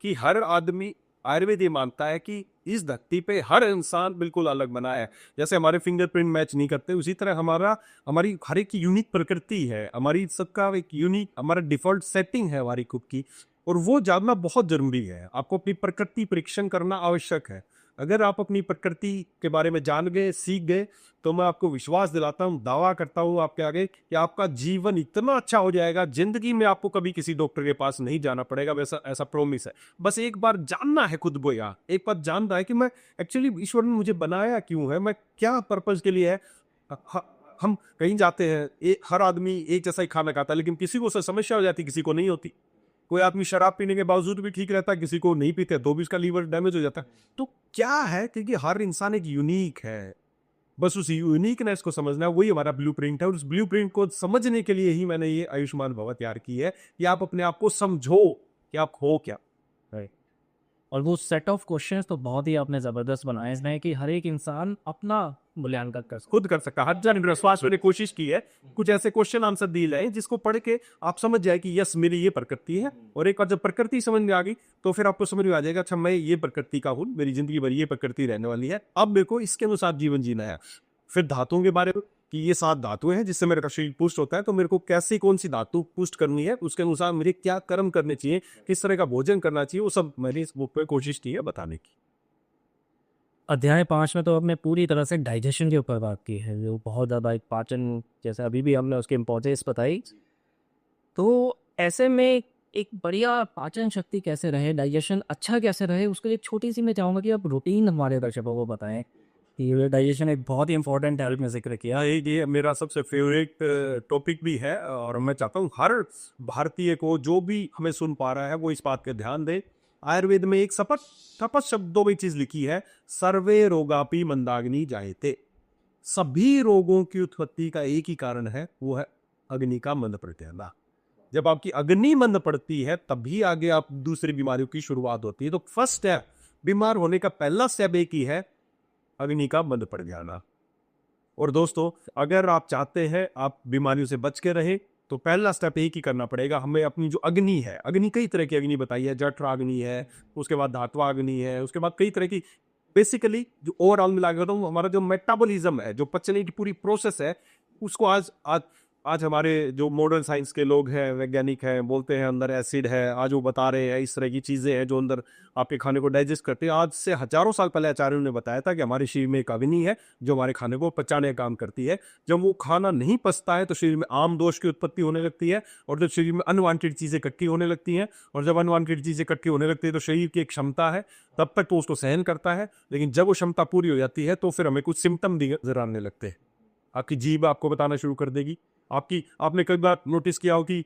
कि हर आदमी, आयुर्वेद ये मानता है कि इस धरती पे हर इंसान बिल्कुल अलग बना है। जैसे हमारे फिंगरप्रिंट मैच नहीं करते, उसी तरह हमारी हर एक की यूनिक प्रकृति है, हमारी सबका एक यूनिक हमारा डिफॉल्ट सेटिंग है हमारी खुद की, और वो जानना बहुत जरूरी है। आपको अपनी प्रकृति परीक्षण करना आवश्यक है। अगर आप अपनी प्रकृति के बारे में जान गए, सीख गए, तो मैं आपको विश्वास दिलाता हूँ, दावा करता हूँ आपके आगे कि आपका जीवन इतना अच्छा हो जाएगा, जिंदगी में आपको कभी किसी डॉक्टर के पास नहीं जाना पड़ेगा। वैसा ऐसा प्रॉमिस है। बस एक बार जानना है खुद को, यार एक बार जानना है कि मैं एक्चुअली ईश्वर ने मुझे बनाया क्यों है, मैं क्या पर्पज के लिए है। हम कहीं जाते हैं, हर आदमी एक जैसा ही खाना खाता है, लेकिन किसी को समस्या हो जाती, किसी को नहीं होती। कोई आदमी शराब पीने के बावजूद भी ठीक रहता है, किसी को नहीं पीते तो भी उसका लीवर डैमेज हो जाता है। तो क्या है, क्योंकि हर इंसान एक यूनिक है, बस उस यूनिकनेस को समझना है, वही हमारा ब्लूप्रिंट है। और उस ब्लूप्रिंट को समझने के लिए ही मैंने ये आयुष्मान भव तैयार की है, कि आप अपने आप को समझो कि आप हो क्या। और वो सेट ऑफ क्वेश्चंस तो बहुत ही आपने ज़बरदस्त बनाए इसमें कि हर एक इंसान अपना मूल्यांकन कर खुद कर सकता है। हजार विश्वास मैंने कोशिश की है, कुछ ऐसे क्वेश्चन आंसर दिए जाए जिसको पढ़ के आप समझ जाए कि यस मेरी ये प्रकृति है। और एक बार जब प्रकृति समझ में आ गई तो फिर आपको समझ में आ जाएगा, अच्छा मैं ये प्रकृति का हूँ, मेरी जिंदगी भर ये प्रकृति रहने वाली है, अब मेरे को इसके अनुसार जीवन जीना है। फिर धातुओं के बारे में, कि ये 7 धातुएं हैं जिससे मेरा शरीर पुष्ट होता है, तो मेरे को कैसी कौन सी धातु पुष्ट करनी है, उसके अनुसार मेरे क्या कर्म करने चाहिए, किस तरह का भोजन करना चाहिए, वो सब मैंने इस बुक पे कोशिश की है बताने की। अध्याय 5 में तो हमने पूरी तरह से डाइजेशन के ऊपर बात की है, जो बहुत ज़्यादा एक पाचन, जैसे अभी भी हमने उसकी इम्पोर्टेंस बताई। तो ऐसे में एक बढ़िया पाचन शक्ति कैसे रहे, डाइजेशन अच्छा कैसे रहे, उसके लिए छोटी सी मैं चाहूँगा कि आप रूटीन हमारे दर्शकों को बताएं कि ये डाइजेशन एक बहुत ही इंपॉर्टेंट हेल्प में जिक्र किया। ये मेरा सबसे फेवरेट टॉपिक भी है, और मैं चाहता हूँ हर भारतीय को, जो भी हमें सुन पा रहा है, वो इस बात पे ध्यान दे। आयुर्वेद में एक शपथ शब्दों में चीज लिखी है, सर्वे रोगापि मंदाग्नि जायते। सभी रोगों की उत्पत्ति का एक ही कारण है, वो है अग्नि का मंद प्रत्यय। जब आपकी अग्नि मंद पड़ती है तभी आगे आप दूसरी बीमारियों की शुरुआत होती है। तो फर्स्ट स्टेप, बीमार होने का पहला स्टेप एक ही है, अग्नि का मंद पड़ जाना। और दोस्तों, अगर आप चाहते हैं आप बीमारियों से बच के रहे, तो पहला स्टेप एक ही करना पड़ेगा, हमें अपनी जो अग्नि है, अग्नि कई तरह की अग्नि बताई है, जठराग्नि है, उसके बाद धात्वाग्नि है, उसके बाद कई तरह की, बेसिकली जो ओवरऑल मिला के बताऊं, हमारा जो मेटाबॉलिज्म है, जो पचने की पूरी प्रोसेस है, उसको आज आज आज हमारे जो मॉडर्न साइंस के लोग हैं, वैज्ञानिक हैं, बोलते हैं अंदर एसिड है, आज वो बता रहे हैं इस तरह की चीजें हैं जो अंदर आपके खाने को डाइजेस्ट करते हैं। आज से हजारों साल पहले आचार्यों ने बताया था कि हमारे शरीर में एक अग्नि है जो हमारे खाने को पचाने का काम करती है। जब वो खाना नहीं पचता है तो शरीर में आम दोष की उत्पत्ति होने लगती है, और जब शरीर में अनवांटेड चीजें इकट्ठी होने लगती हैं, और जब अनवांटेड चीजें इकट्ठी होने लगती है तो शरीर की एक क्षमता है, तब तक तो उसको सहन करता है, लेकिन जब वो क्षमता पूरी हो जाती है तो फिर हमें कुछ सिम्टम नजर आने लगते हैं। आपकी जीभ आपको बताना शुरू कर देगी, आपने कई बार नोटिस किया हो कि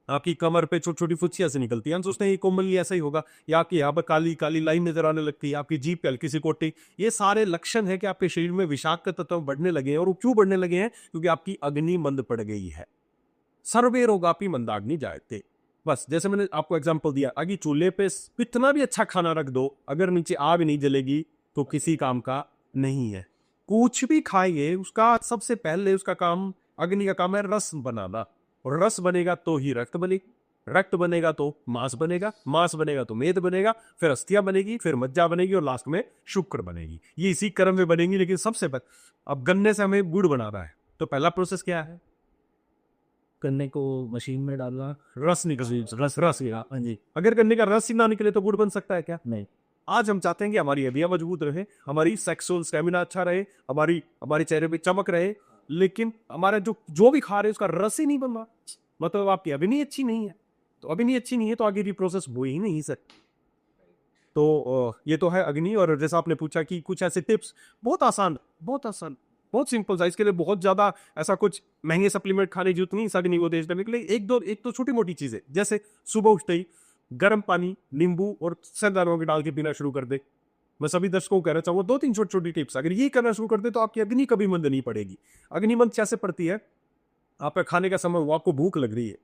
आपकी कमर पे छोटी छोटी फुच्चियां से निकलती हैं, सोचते हैं ये कॉमनली ऐसा ही होगा, या आपकी यहाँ पर काली काली लाइन नजर आने लगती है, आपकी जीभ पे हल्की सी कोटिंग। ये सारे लक्षण है कि आपके शरीर में विषाक्त तत्व बढ़ने लगे हैं। और वो क्यों बढ़ने लगे हैं? क्योंकि आपकी अग्नि मंद पड़ गई है। सर्वे रोगापि मंदाग्नि जायते। बस जैसे मैंने आपको एग्जाम्पल दिया, अगर चूल्हे पे कितना भी अच्छा खाना रख दो, अगर नीचे आग नहीं जलेगी तो किसी काम का नहीं है। कुछ भी खाइए, उसका सबसे पहले उसका काम, अग्नि का काम है रस बनाना, और रस बनेगा तो ही रक्त बनेगी, रक्त बनेगा तो मांस बनेगा, मांस बनेगा तो मेद बनेगा, फिर अस्थियां बनेगी, फिर मज्जा बनेगी, और लास्ट में शुक्र बनेगी। ये इसी क्रम में बनेगी। लेकिन सबसे पहले, अब गन्ने से हमें गुड़ बनाना है तो पहला प्रोसेस क्या है? गन्ने को मशीन में डालना, रस निकल, रस गया। हाँ जी। अगर गन्ने का रस ही ना निकले तो गुड़ बन सकता है क्या? नहीं। आज हम चाहते हैं कि हमारी हड्डियां मजबूत रहे, हमारी सेक्सुअल स्टेमिना अच्छा रहे, हमारे चेहरे पे चमक रहे, लेकिन हमारा जो भी खा रहे हैं उसका रस ही नहीं बन रहा, मतलब आपकी अग्नि अच्छी नहीं है। तो अग्नि अच्छी नहीं है तो आगे की प्रोसेस हो ही नहीं सकती। तो ये तो है अग्नि। और जैसा आपने पूछा कि कुछ ऐसे टिप्स, बहुत आसान, बहुत सिंपल सा, इसके लिए बहुत ज्यादा ऐसा कुछ महंगे सप्लीमेंट खाने की जरूरत नहीं इस अग्नि को तेज करने के लिए। एक तो छोटी मोटी चीजें, जैसे सुबह उठते ही गर्म पानी, नींबू और सेंधा नमक डाल के पीना शुरू कर दे। मैं सभी दर्शकों को कहना चाहूंगा 2-3 छोटी छोटी टिप्स, अगर ये करना शुरू कर दे तो आपकी अग्नि कभी मंद नहीं पड़ेगी। अग्नि मंद कैसे पड़ती है? आपका खाने का समय हुआ, आपको भूख लग रही है,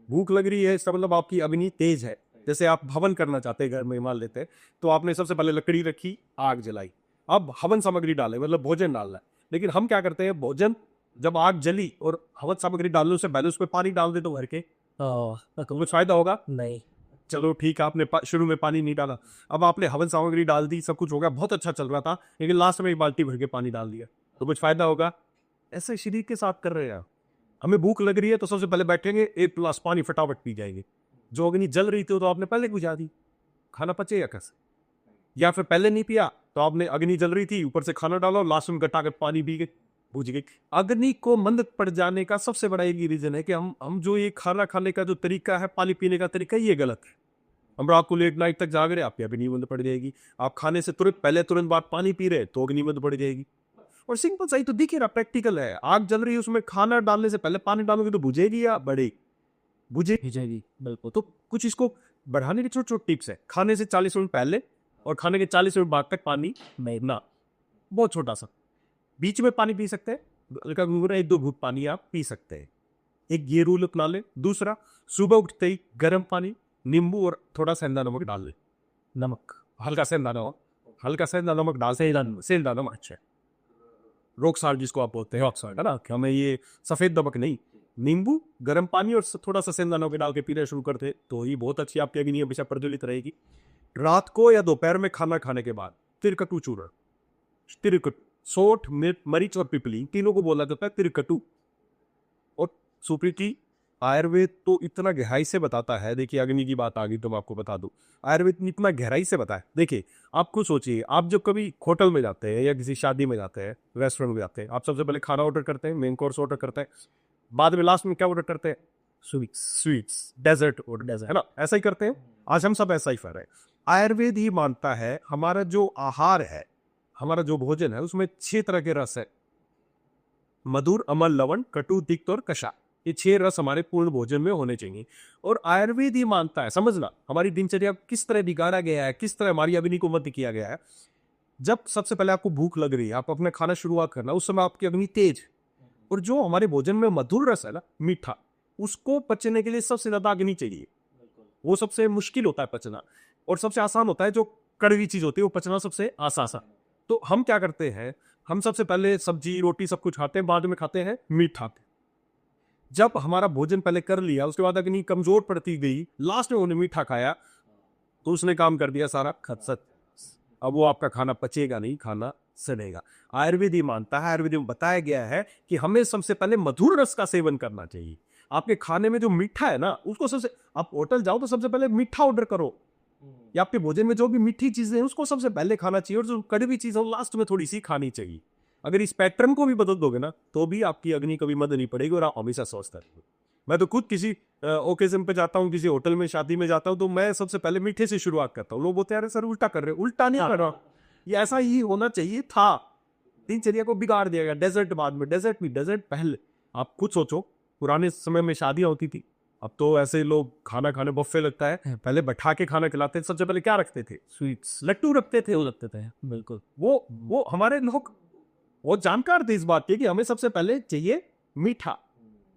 भूख लग रही है, इसका मतलब आपकी अग्नि तेज है। जैसे आप हवन करना चाहते हैं, घर में मान लेते हैं, तो आपने सबसे पहले लकड़ी रखी, आग जलाई, अब हवन सामग्री डाले, मतलब भोजन डालना है। लेकिन हम क्या करते हैं, भोजन जब आग जली और हवन सामग्री डालने से पहले उस पर पानी डाल दे तो भर के, तो कुछ फायदा होगा? नहीं। चलो ठीक है, आपने शुरू में पानी नहीं डाला, अब आपने हवन सामग्री डाल दी, सब कुछ हो गया, बहुत अच्छा चल रहा था, लेकिन लास्ट में एक बाल्टी भर के पानी डाल दिया, तो कुछ फायदा होगा? ऐसे शरीर के साथ कर रहे हैं आप। हमें भूख लग रही है तो सबसे पहले बैठेंगे, एक गिलास पानी फटाफट पी जाएंगे। जो अग्नि जल रही थी तो आपने पहले बुझा दी, खाना पचेगा कैसे? या फिर पहले नहीं पिया तो आपने, अग्नि जल रही थी, ऊपर से खाना डाला, लास्ट में गटा के पानी पी के बुझ गई। अग्नि को मंद पड़ जाने का सबसे बड़ा एक रीजन है कि हम जो ये खाना खाने का जो तरीका है, पानी पीने का तरीका, ये गलत है। हम रात को लेट नाइट तक जाग रहे, आपकी अग्नि मंद पड़ जाएगी। आप खाने से तुरंत पहले, तुरंत बाद पानी पी रहे तो अग्नि मंद पड़ जाएगी। और सिंपल सही तो दिख रहा, प्रैक्टिकल है। आग जल रही है, उसमें खाना डालने से पहले पानी डालोगे तो बुझेगी या बढ़ेगी? बुझेगी, बिल्कुल। तो कुछ इसको बढ़ाने की छोटी छोटी टिप्स है। खाने से 40 मिनट पहले और खाने के 40 मिनट बाद तक पानी ना, बहुत छोटा सा। बीच में पानी पी सकते हैं, हल्का गुनगुना 1-2 घूंट पानी आप पी सकते हैं। एक ये रूल अपना ले। दूसरा, सुबह उठते ही गर्म पानी, नींबू और थोड़ा सेंधा नमक डाल ले। नमक, हल्का सेंधा नमक, हल्का सेंधा नमक डाल, सेंधा नमक, अच्छा, रॉक साल्ट जिसको आप बोलते हैं, रॉक साल्ट है ना, हमें ये सफेद नमक नहीं। नींबू, गर्म पानी और थोड़ा सा सेंधा नमक डाल के पीना शुरू करते तो ये बहुत अच्छी आपकी अग्नि हमेशा प्रज्वलित रहेगी। रात को या दोपहर में खाना खाने के बाद तिरकटू चूर्ण, तिरकटू, सोंठ, मिर्च, मरीच और पिपली, तीनों को बोला जाता है तिरकटू। और सुप्रीति, आयुर्वेद तो इतना गहराई से बताता है, देखिए अग्नि की बात आ गई तो मैं आपको बता दूं, आयुर्वेद ने इतना गहराई से बताया। देखिए, आप खुद सोचिए, आप जब कभी होटल में जाते हैं या किसी शादी में जाते हैं, रेस्टोरेंट में जाते हैं, आप सबसे पहले खाना ऑर्डर करते हैं, मेन कोर्स ऑर्डर करते हैं, बाद में लास्ट में क्या ऑर्डर करते हैं? स्वीट्स, डेजर्ट ऑर्डर, है ना? ऐसा ही करते हैं। आज हम सब ऐसा ही कर रहे हैं। आयुर्वेद ही मानता है हमारा जो आहार है, हमारा जो भोजन है, उसमें 6 तरह के रस है। मधुर, अमल, लवण, कटु, तिक्त और कषा, ये 6 रस हमारे पूर्ण भोजन में होने चाहिए। और आयुर्वेद ही मानता है, समझना, हमारी दिनचर्या किस तरह बिगाड़ा गया है, किस तरह हमारी अग्नि को मत किया गया है। जब सबसे पहले आपको भूख लग रही है, आप अपने खाना शुरुआत करना, उस समय आपकी अग्नि तेज, और जो हमारे भोजन में मधुर रस है ना, मीठा, उसको पचने के लिए सबसे ज्यादा अग्नि चाहिए। वो सबसे मुश्किल होता है पचना, और सबसे आसान होता है जो कड़वी चीज होती है वो पचना सबसे आसान। तो हम क्या करते हैं, हम सबसे पहले सब्जी रोटी सब कुछ खाते हैं, बाद में खाते हैं मीठा। जब हमारा भोजन पहले कर लिया, उसके बाद अग्नि कमजोर पड़ती गई, लास्ट में उन्होंने मीठा खाया, तो उसने काम कर दिया सारा खत्सत। अब वो आपका खाना पचेगा नहीं, खाना सड़ेगा। आयुर्वेद ही मानता है, आयुर्वेद में बताया गया है कि हमें सबसे पहले मधुर रस का सेवन करना चाहिए। आपके खाने में जो मीठा है ना, उसको सबसे, आप होटल जाओ तो सबसे पहले मीठा ऑर्डर करो, या आपके भोजन में जो भी मीठी चीजें हैं उसको सबसे पहले खाना चाहिए, और जो कड़वी चीज है लास्ट में थोड़ी सी खानी चाहिए। अगर इस पैटर्न को भी बदल दोगे ना, तो भी आपकी अग्नि कभी मंद नहीं पड़ेगी और आप हमेशा स्वस्थ रहेंगे। मैं तो खुद किसी ओकेजन पे जाता हूँ, किसी होटल में शादी में जाता हूँ, तो मैं सबसे पहले मीठे से शुरुआत करता हूँ। लोग बोलते हैं अरे सर उल्टा कर रहे हो, उल्टा नहीं कर रहा, ये ऐसा ही होना चाहिए था। दिनचर्या को बिगाड़ दिया गया। डेजर्ट बाद में, डेजर्ट भी, डेजर्ट पहले। आप खुद सोचो, पुराने समय में शादियां होती थी, अब तो ऐसे लोग खाना खाने बफे लगता है, पहले बैठा के खाना खिलाते थे। सबसे पहले क्या रखते थे? स्वीट्स, लट्टू रखते थे, वो रखते थे, बिल्कुल। वो हमारे लोग वो जानकार थे इस बात के कि हमें सबसे पहले चाहिए मीठा,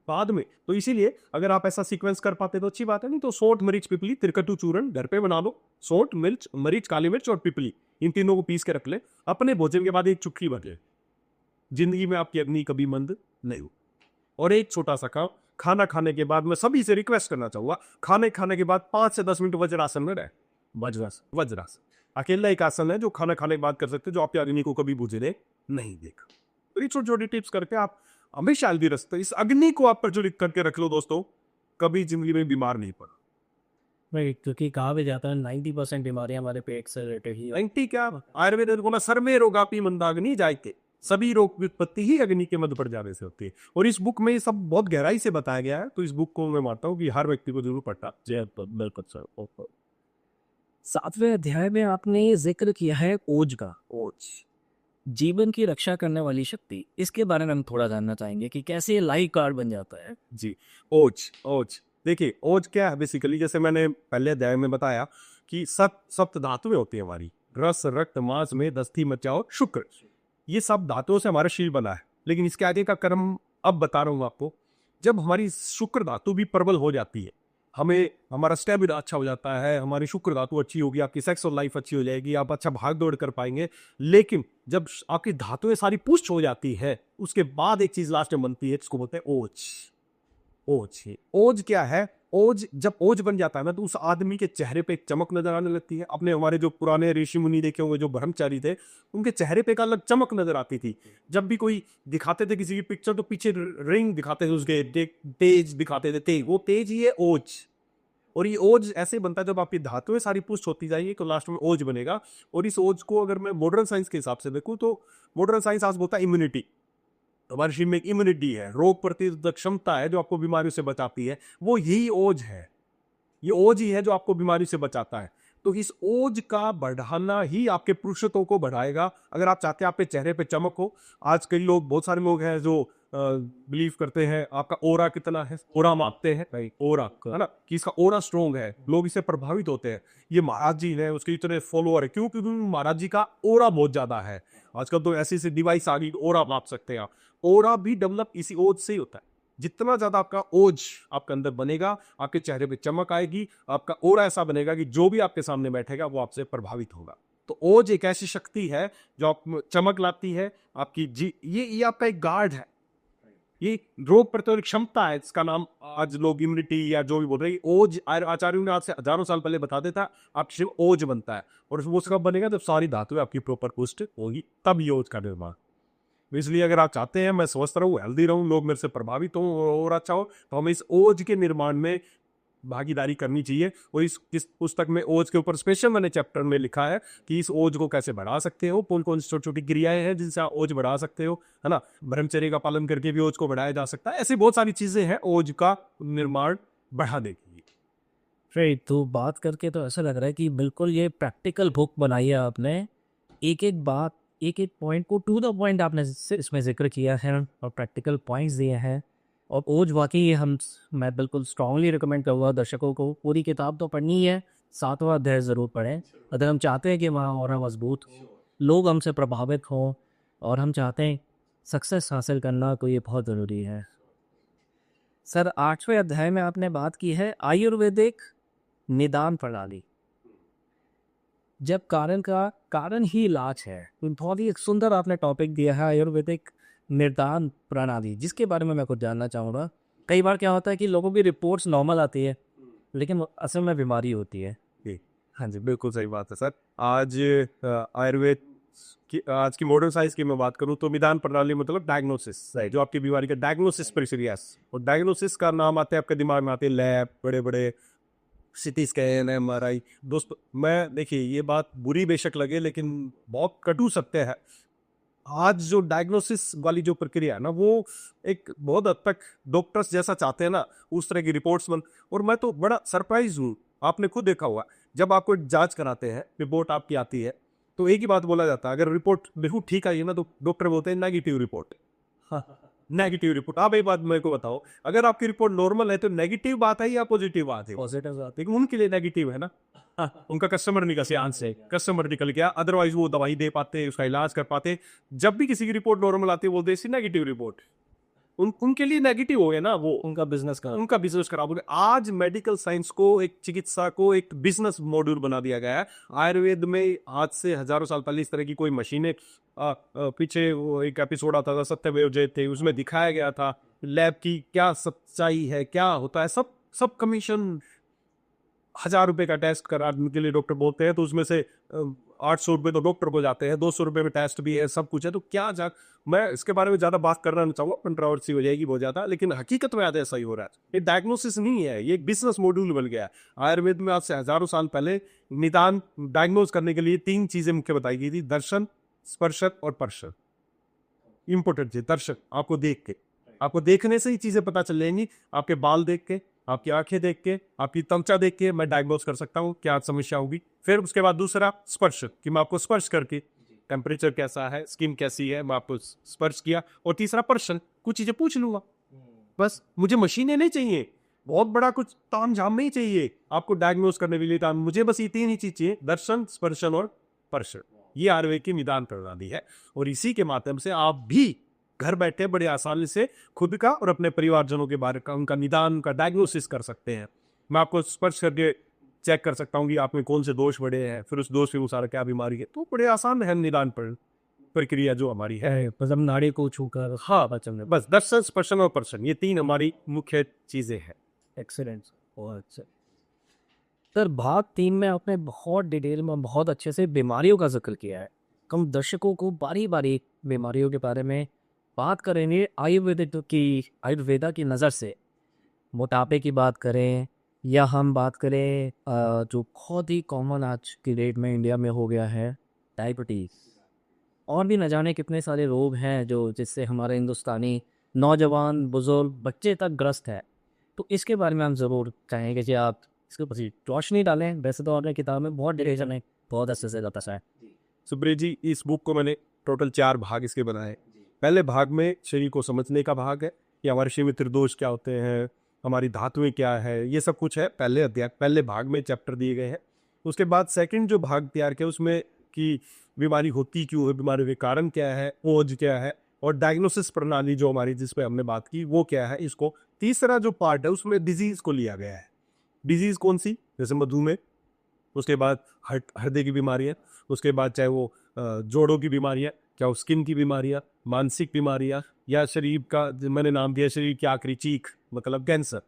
बाद में। तो इसीलिए अगर आप ऐसा सीक्वेंस कर पाते तो अच्छी बात है, नहीं तो सोंठ, मिर्च, पिपली, तिरकटू चूर्ण घर पे बना लो। सोंठ, मिर्च, मरीच, काली मिर्च और पिपली, इन तीनों को पीस के रख ले। अपने भोजन के बाद एक चुटकी भर ले, जिंदगी में आपकी अग्नि कभी मंद नहीं हो। और एक छोटा सा काम, खाना खाने के बाद मैं सभी से रिक्वेस्ट करना चाहूंगा, खाने के बाद 5 से 10 मिनट वज्रासन में रहे। वज्रासन अकेला एक आसन है जो खाना खाने के बाद कर सकते, जो आपकी अग्नि को कभी बुझने नहीं देगा। तो ये छोटी छोटी टिप्स करके आप हमेशा हेल्दी रखते, इस अग्नि को आप प्रज्वलित करके रख लो दोस्तों, कभी जिंदगी में बीमार नहीं पड़ा। नहीं, क्योंकि कहा भी जाता है 90% बीमारियां हमारे पेट से रिलेटेड ही 90 क्या, आयुर्वेद ने बोला सर्वे रोगापि मंदाग्नि जायके, सभी रोग की उत्पत्ति ही अग्नि के मध्य पड़ जाने से होती है। और इस बुक में ये सब बहुत गहराई से बताया गया है, तो इस बुक को मैं मानता हूँ कि हर व्यक्ति को जरूर पढ़ना। जी बिल्कुल सर। 7वें अध्याय में आपने जिक्र किया है ओज का। ओज जीवन की रक्षा करने वाली शक्ति, इसके बारे में हम थोड़ा जानना चाहेंगे कि कैसे ये लाइफ गार्ड बन जाता है। जी। ओज ओज देखिए, ओज क्या है बेसिकली, जैसे मैंने पहले अध्याय में बताया कि सप्त धातुएं होती है हमारी, रस रक्त मांस में दस्ती मज्जा और शुक्र। ये सब धातुओं से हमारा शरीर बना है, लेकिन इसके आगे का क्रम अब बता रहा हूँ आपको। जब हमारी शुक्र धातु भी प्रबल हो जाती है, हमें हमारा स्टेमिना अच्छा हो जाता है, हमारी शुक्र धातु अच्छी होगी, आपकी सेक्स और लाइफ अच्छी हो जाएगी, आप अच्छा भाग दौड़ कर पाएंगे। लेकिन जब आपकी धातुएं सारी पुष्ट हो जाती है, उसके बाद एक चीज लास्ट में बनती है, जिसको बोलते हैं ओज। ओज ओज क्या है? ओज जब ओज बन जाता है ना, तो उस आदमी के चेहरे पे एक चमक नजर आने लगती है। अपने हमारे जो पुराने ऋषि मुनि देखे होंगे, जो ब्रह्मचारी थे, उनके चेहरे पे एक अलग चमक नजर आती थी। जब भी कोई दिखाते थे किसी की पिक्चर, तो पीछे रिंग दिखाते थे, उसके तेज दिखाते थे, तेज, वो तेज ही है ओज। और ये ओज ऐसे बनता है, जब आपकी धातुएं सारी पुष्ट होती जाएगी तो लास्ट में ओज बनेगा। और इस ओज को अगर मैं मॉडर्न साइंस के हिसाब से देखूं, तो मॉडर्न साइंस आज बोलता है इम्यूनिटी। हमारे शरीर में एक इम्यूनिटी है, रोग प्रतिरोधक क्षमता है, जो आपको बीमारियों से बचाती है, वो यही ओज है। ये ओज ही है जो आपको बीमारी से बचाता है। तो इस ओज का बढ़ाना ही आपके पुरुषत्व को बढ़ाएगा। अगर आप चाहते हैं आपके चेहरे पे चमक हो, आज कई लोग, बहुत सारे लोग हैं जो बिलीव करते हैं आपका ओरा कितना है, ओरा मापते हैं भाई, ओरा है ना, कि इसका ओरा स्ट्रोंग है, लोग इससे प्रभावित होते हैं। ये महाराज जी है, उसके इतने फॉलोअर है, क्यों? क्योंकि महाराज जी का ओरा बहुत ज्यादा है। आजकल तो ऐसी ऐसी डिवाइस आ गई, ओरा माप सकते हैं आप। ओरा भी डेवलप इसी ओज से ही होता है। जितना ज्यादा आपका ओज आपके अंदर बनेगा, आपके चेहरे पे चमक आएगी, आपका ओरा ऐसा बनेगा कि जो भी आपके सामने बैठेगा वो आपसे प्रभावित होगा। तो ओज एक ऐसी शक्ति है जो आप चमक लाती है आपकी जी। ये आपका एक गार्ड है, ये रोग प्रतिरोधक क्षमता है, इसका नाम आज लोग इम्यूनिटी या जो भी बोल रहे हैं। ओज आचार्यों ने आज से हजारों साल पहले बता देता, आप सिर्फ ओज बनता है। और वो कब बनेगा? जब सारी धातुएं आपकी प्रॉपर पुष्ट होगी, तब ये ओज का निर्माण। इसलिए अगर आप चाहते हैं मैं स्वस्थ रहूं, हेल्दी रहूं, लोग मेरे से प्रभावित हों और अच्छा हो, तो हमें इस ओज के निर्माण में भागीदारी करनी चाहिए। और इस पुस्तक में ओज के ऊपर स्पेशल मैंने चैप्टर में लिखा है कि इस ओज को कैसे बढ़ा सकते हो, कौन कौन सी छोटी छोटी क्रियाएं हैं जिनसे आप ओज बढ़ा सकते हो, है ना। ब्रह्मचर्य का पालन करके भी ओज को बढ़ाया जा सकता है। ऐसी बहुत सारी चीजें हैं ओज का निर्माण बढ़ाने के लिए। राइट, तो बात करके तो ऐसा लग रहा है कि बिल्कुल ये प्रैक्टिकल बुक बनाई है आपने। एक एक बात, एक एक पॉइंट को टू द पॉइंट आपने इसमें जिक्र किया है और प्रैक्टिकल पॉइंट्स दिए हैं। और ओज वाकई मैं बिल्कुल स्ट्रांगली रिकमेंड करूँगा दर्शकों को, पूरी किताब तो पढ़नी ही है, 7वां अध्याय ज़रूर पढ़ें अगर हम चाहते हैं कि वहाँ और मजबूत हो, लोग हमसे प्रभावित हों, और हम चाहते हैं सक्सेस हासिल करना, तो ये बहुत ज़रूरी है। सर, 8वें अध्याय में आपने बात की है आयुर्वेदिक निदान प्रणाली। जब कारण ही इलाज है, तो बहुत ही एक सुंदर आपने टॉपिक दिया है आयुर्वेदिक निदान प्रणाली, जिसके बारे में मैं कुछ जानना चाहूँगा। कई बार क्या होता है कि लोगों की रिपोर्ट्स नॉर्मल आती है, लेकिन वो असल में बीमारी होती है। जी, हाँ जी, बिल्कुल सही बात है सर। आज आयुर्वेद की, आज की मॉडर्न साइंस की मैं बात करूं तो निदान प्रणाली मतलब डायग्नोसिस, जो आपकी बीमारी का डायग्नोसिस प्रक्रिया। और डायग्नोसिस का नाम आते हैं आपके दिमाग में, आते हैं लैब, बड़े बड़े सिटी स्कैन, MRI। दोस्त, मैं देखिए, ये बात बुरी बेशक लगे, लेकिन बहुत कटु सत्य है। आज जो डायग्नोसिस वाली जो प्रक्रिया है ना, वो एक बहुत हद तक डॉक्टर्स जैसा चाहते हैं ना, उस तरह की रिपोर्ट्स बन। और मैं तो बड़ा सरप्राइज हूँ, आपने खुद देखा हुआ, जब आपको जांच कराते हैं, रिपोर्ट आपकी आती है, तो एक ही बात बोला जाता है, अगर रिपोर्ट बिल्कुल ठीक आई है ना, तो डॉक्टर बोलते हैं नेगेटिव रिपोर्ट। Negative report. आप एक बात मेरे को बताओ, अगर आपकी रिपोर्ट नॉर्मल है तो नेगेटिव बात है या पॉजिटिव बात है? पॉजिटिव बात। लेकिन उनके लिए नेगेटिव है ना। उनका कस्टमर निकल गया, से कस्टमर निकल गया, अदरवाइज वो दवाई दे पाते, उसका इलाज कर पाते। जब भी किसी की रिपोर्ट नॉर्मल आती है, बोलते हैं नेगेटिव रिपोर्ट। उनके लिए नेगेटिव हो गया ना, वो उनका बिजनेस का, उनका बिजनेस खराब हो गया। आज मेडिकल साइंस को, एक चिकित्सा को एक बिजनेस मॉड्यूल बना दिया गया है। आयुर्वेद में आज से हजारों साल पहले इस तरह की कोई मशीनें, पीछे वो एक एपिसोड आता था सत्यमेव जयते, उसमें दिखाया गया था लैब की क्या सच्चाई है, क्या होता है। सब कमीशन, 1000 रुपए का टेस्ट कराने के लिए डॉक्टर बोलते हैं, तो उसमें से 800 रुपए तो डॉक्टर को जाते हैं, 200 रुपए में टेस्ट भी है, सब कुछ है। तो क्या मैं इसके बारे में ज्यादा बात करना नहीं चाहूंगा, कंट्रोवर्सी हो जाएगी बहुत ज्यादा, लेकिन हकीकत में आज ऐसा ही हो रहा है। ये डायग्नोसिस नहीं है, ये एक बिजनेस मॉड्यूल बन गया है। आयुर्वेद में आज से हजारों साल पहले निदान, डायग्नोज करने के लिए 3 चीजें मुख्य बताई गई थी: दर्शन, स्पर्शक और पर्शन। इंपॉर्टेंट चीज दर्शन, आपको देख के, आपको देखने से ही चीजें पता चल जाएंगी। आपके बाल देख के, आपकी आंखें देख के, आपकी त्वचा देख के मैं डायग्नोज कर सकता हूँ क्या समस्या होगी। फिर उसके बाद दूसरा स्पर्श, कि मैं आपको स्पर्श करके टेम्परेचर कैसा है, स्किन कैसी है, मैं आपको स्पर्श किया। और तीसरा पर्सन, कुछ चीजें पूछ लूंगा। बस मुझे मशीनें नहीं चाहिए, बहुत बड़ा कुछ तामझाम नहीं चाहिए आपको डायग्नोस करने के लिए। ताम मुझे बस ये तीन ही चीज चाहिए, दर्शन, स्पर्शन और पर्शन। ये आयुर्वेद की निदान प्रणाली है, और इसी के माध्यम से आप भी घर बैठे बड़े आसानी से खुद का और अपने परिवारजनों के बारे का उनका निदान, उनका डायग्नोसिस कर सकते हैं। मैं आपको स्पर्श करके चेक कर सकता हूँ कि आप में कौन से दोष बड़े हैं, फिर उस दोष के अनुसार क्या बीमारी है। तो बड़े आसान है निदान प्रक्रिया जो हमारी है। मतलब नाड़ी को छूकर हाँ, बचन में। बस दर्शन, स्पर्शन और पर्शन, ये तीन हमारी मुख्य चीजें हैं। एक्सीलेंट। बहुत अच्छा सर, भाग 3 में आपने बहुत डिटेल में बहुत अच्छे से बीमारियों का जिक्र किया है। हम दर्शकों को बारी बारी बीमारियों के बारे में बात करेंगे आयुर्वेदा की नज़र से। मोटापे की बात करें या हम बात करें जो बहुत ही कॉमन आज की डेट में इंडिया में हो गया है, डायबिटीज़, और भी न जाने कितने सारे रोग हैं जो जिससे हमारे हिंदुस्तानी नौजवान, बुजुर्ग, बच्चे तक ग्रस्त है। तो इसके बारे में हम ज़रूर चाहेंगे कि आप इसके ऊपर रोशनी डालें। वैसे तो आपने किताब में बहुत डिटेल में बहुत अच्छे से बताया है। सुब्रे जी, इस बुक को मैंने टोटल 4 भाग इसके बनाए। पहले भाग में शरीर को समझने का भाग है कि हमारे शरीर में त्रिदोष क्या होते हैं, हमारी धातुएं क्या है, ये सब कुछ है पहले अध्याय, पहले भाग में चैप्टर दिए गए हैं। उसके बाद सेकंड जो भाग तैयार किया उसमें कि बीमारी होती क्यों है, बीमारी के कारण क्या है, खोज क्या है, और डायग्नोसिस प्रणाली जो हमारी जिस पे हमने बात की वो क्या है। इसको तीसरा जो पार्ट है उसमें डिजीज को लिया गया है। डिजीज कौन सी, जैसे मधुमेह, उसके बाद हृदय की बीमारियां, उसके बाद चाहे वो जोड़ों की बीमारियां, क्या वो स्किन की बीमारियां, मानसिक बीमारियां, या शरीर का मैंने नाम दिया शरीर की आखिरी चीख मतलब कैंसर।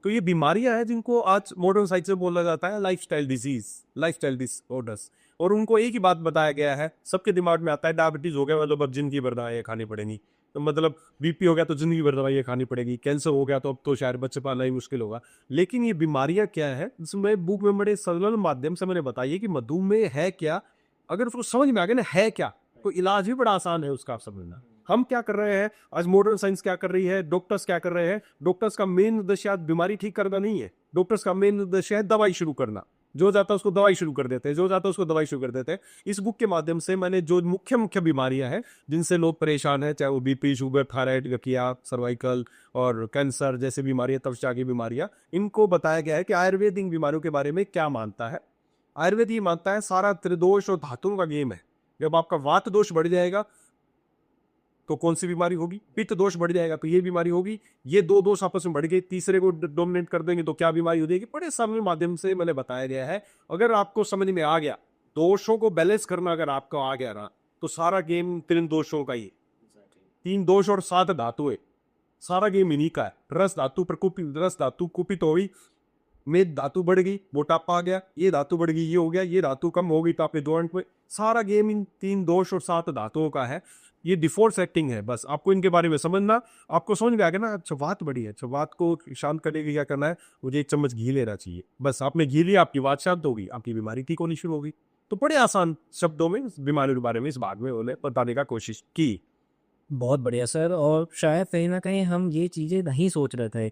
तो ये बीमारियां हैं जिनको आज मॉडर्न साइंस से बोला जाता है लाइफस्टाइल डिजीज, लाइफस्टाइल डिसऑर्डर्स। और उनको एक ही बात बताया गया है, सबके दिमाग में आता है डायबिटीज हो गया मतलब अब जिंदगी भर दवाइयाँ खानी पड़ेंगी, तो मतलब बीपी हो गया तो जिंदगी भर दवाइयाँ खानी पड़ेगी, कैंसर हो गया तो अब तो शायद बच्चे पालना ही मुश्किल होगा। लेकिन ये बीमारियां क्या है, जिसमें बुक में बड़े सरल माध्यम से मैंने बताइए कि मधुमेह है क्या। अगर उसको समझ में आ गया ना है क्या, तो इलाज भी बड़ा आसान है उसका आप समझना। हम क्या कर रहे हैं आज, मॉडर्न साइंस क्या कर रही है, डॉक्टर्स क्या कर रहे हैं। डॉक्टर्स का मेन उद्देश्य आज बीमारी ठीक करना नहीं है, डॉक्टर्स का मेन उद्देश्य है दवाई शुरू करना। जो जाता है उसको दवाई शुरू कर देते हैं, जो जाता है उसको दवाई शुरू कर देते हैं। इस बुक के माध्यम से मैंने जो मुख्य मुख्य बीमारियां हैं जिनसे लोग परेशान हैं, चाहे वो बीपी, शुगर, थायराइड, गठिया, सर्वाइकल और कैंसर जैसी बीमारियां, त्वचा की बीमारियां, इनको बताया गया है कि आयुर्वेद इन बीमारियों के बारे में क्या मानता है। आयुर्वेद ये मानता है सारा त्रिदोष और धातुओं का गेम है। जब आपका वात दोष बढ़ जाएगा तो कौन सी बीमारी होगी, पित्त दोष बढ़ जाएगा तो ये बीमारी होगी, ये दो दोष आपस में बढ़ गए तीसरे को डोमिनेट कर देंगे तो क्या बीमारी हो जाएगी। बड़े समय माध्यम से मैंने बताया गया है। अगर आपको समझ में आ गया, दोषों को बैलेंस करना अगर आपको आ गया ना, तो सारा गेम 3 दोषों का ही, 3 दोष और 7 धातुएं, सारा गेम इन्हीं का है। रस धातु प्रकोपित, रस धातु कुपित हो गई, मेद धातु बढ़ गई, मोटापा आ गया, ये धातु बढ़ गई, ये हो गया, ये धातु कम हो गई तो आपके 2 अंक में। सारा गेम इन 3 दोष और 7 धातुओं का है। ये डिफॉल्ट सेटिंग है, बस आपको इनके बारे में समझना। आपको समझ में आ गया ना, अच्छा वात बड़ी है, अच्छा वात को शांत करने के लिए क्या करना है, मुझे 1 चम्मच घी लेना चाहिए, बस आपने घी लिया, आपकी वात शांत होगी, आपकी बीमारी ठीक होनी शुरू होगी। तो बड़े आसान शब्दों में बीमारी के बारे में इस भाग में उन्हें बताने का कोशिश की। बहुत बढ़िया सर, और शायद कहीं ना कहीं हम ये चीज़ें नहीं सोच रहे थे,